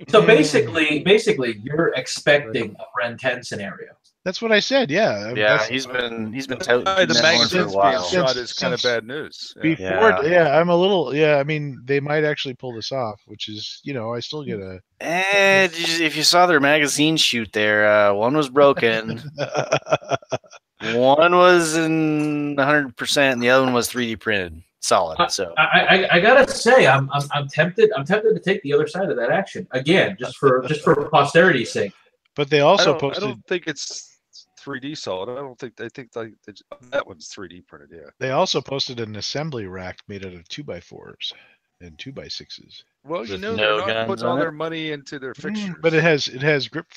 So basically, you're expecting a Ren 10 scenario. That's what I said. Yeah. Yeah, he's been touting the magazines for a while. being shot is kind of bad news. Yeah. Before, I'm a little. Yeah, I mean, they might actually pull this off, which is, I still get a. If you saw their magazine shoot there, one was broken, one was in 100%, and the other one was 3D printed, solid. So I gotta say, I'm tempted. I'm tempted to take the other side of that action again, just for posterity's sake. But they also I posted. don't think it's 3D solid. I think like that one's 3D printed. Yeah. They also posted an assembly rack made out of 2x4s and 2x6s. Well, With they're no not guns putting all on their it? money into their fixtures. But it has grip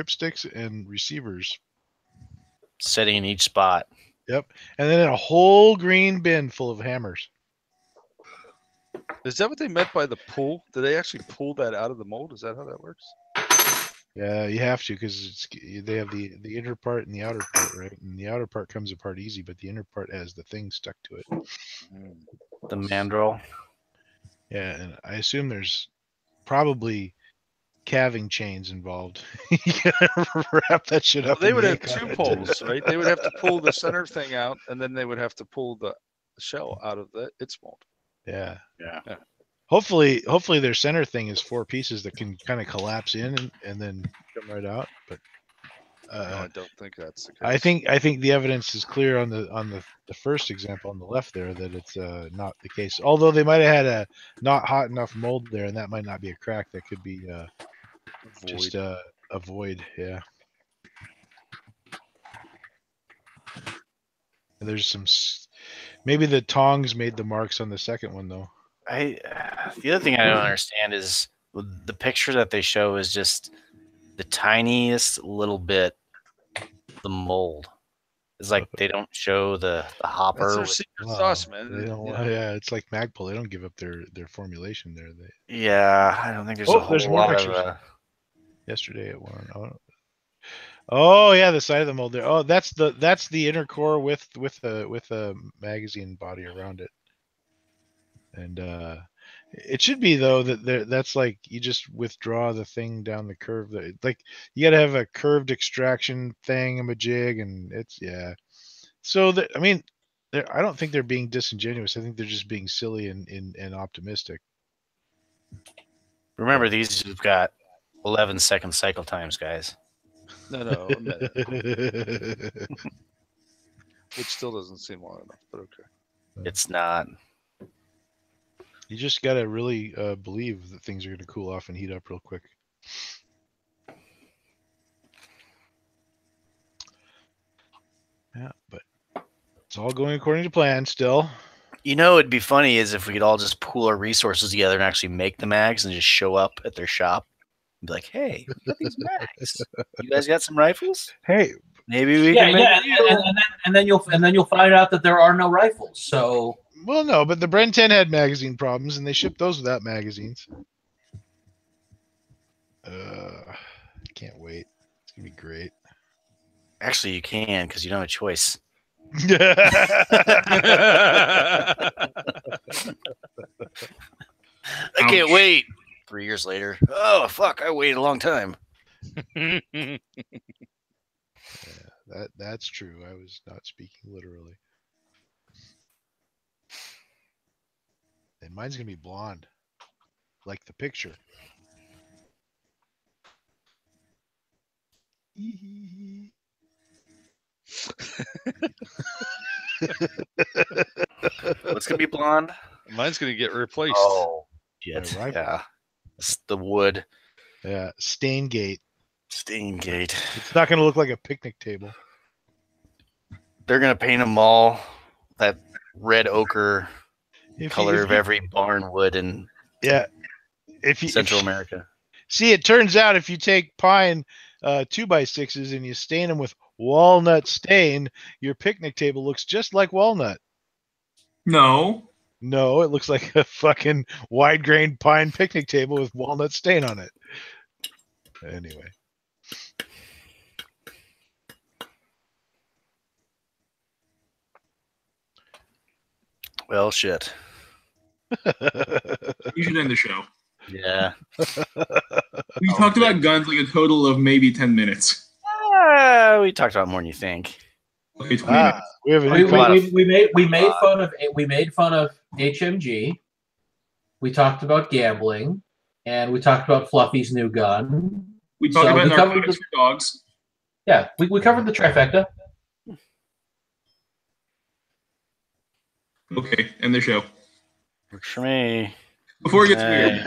sticks, and receivers. sitting in each spot. Yep, and then a whole green bin full of hammers. Is that what they meant by the pull? Did they actually pull that out of the mold? Is that how that works? Yeah, you have to, because they have the inner part and the outer part, right? And the outer part comes apart easy, but the inner part has the thing stuck to it. The mandrel. Yeah, and I assume there's probably calving chains involved. You gotta wrap that shit up. They would have and yank two on it. pulls, right? They would have to pull the center thing out, and then they would have to pull the shell out of its mold. Yeah. Yeah. Hopefully their center thing is 4 pieces that can kind of collapse in and then come right out. But No, I don't think that's the case. I think the evidence is clear on the first example on the left there that it's not the case. Although they might have had a not hot enough mold there, and that might not be a crack. That could be just a void. Yeah. And there's some. Maybe the tongs made the marks on the second one though. The other thing I don't understand is the picture that they show is just the tiniest little bit the mold. It's like they don't show the hopper. That's their secret sauce, man. They don't. Yeah, it's like Magpul. They don't give up their formulation there. Yeah, I don't think there's a whole there's more lot pictures. of. Yesterday at one. Oh yeah, the side of the mold there. Oh, that's the inner core with a magazine body around it. And it should be though that's like you just withdraw the thing down the curve. Like you got to have a curved extraction thing, a jig, and it's So I mean, I don't think they're being disingenuous. I think they're just being silly and optimistic. Remember, these have got 11-second cycle times, guys. No, a minute. Which still doesn't seem long enough, but okay. It's not. You just got to really believe that things are going to cool off and heat up real quick. Yeah, but it's all going according to plan still. You know, it'd be funny is if we could all just pool our resources together and actually make the mags and just show up at their shop and be like, "Hey, look at these mags. You guys got some rifles? Hey, maybe we can make and then you'll find out that there are no rifles. So well, no, but the Bren 10 had magazine problems, and they shipped those without magazines. Can't wait. It's gonna be great. Actually, you can because you don't have a choice. I can't wait. 3 years later. Oh, fuck. I waited a long time. Yeah, that's true. I was not speaking literally. And mine's going to be blonde. Like the picture. What's going to be blonde? Mine's going to get replaced. Oh, shit. Yeah. It's the wood. Yeah, Staingate. Staingate. It's not going to look like a picnic table. They're going to paint them all that red ochre color of every barn wood in Central America. See, it turns out if you take pine 2x6s and you stain them with walnut stain, your picnic table looks just like walnut. No, it looks like a fucking wide grain pine picnic table with walnut stain on it. Anyway. Well, shit. You should end the show. Yeah. We talked about guns like a total of maybe 10 minutes. We talked about more than you think. Okay, 20 minutes. We made fun of HMG. We talked about gambling, and we talked about Fluffy's new gun. We talked about narcotics for dogs. Yeah, we covered the trifecta. Okay, end the show. Works for me. Before it gets weird.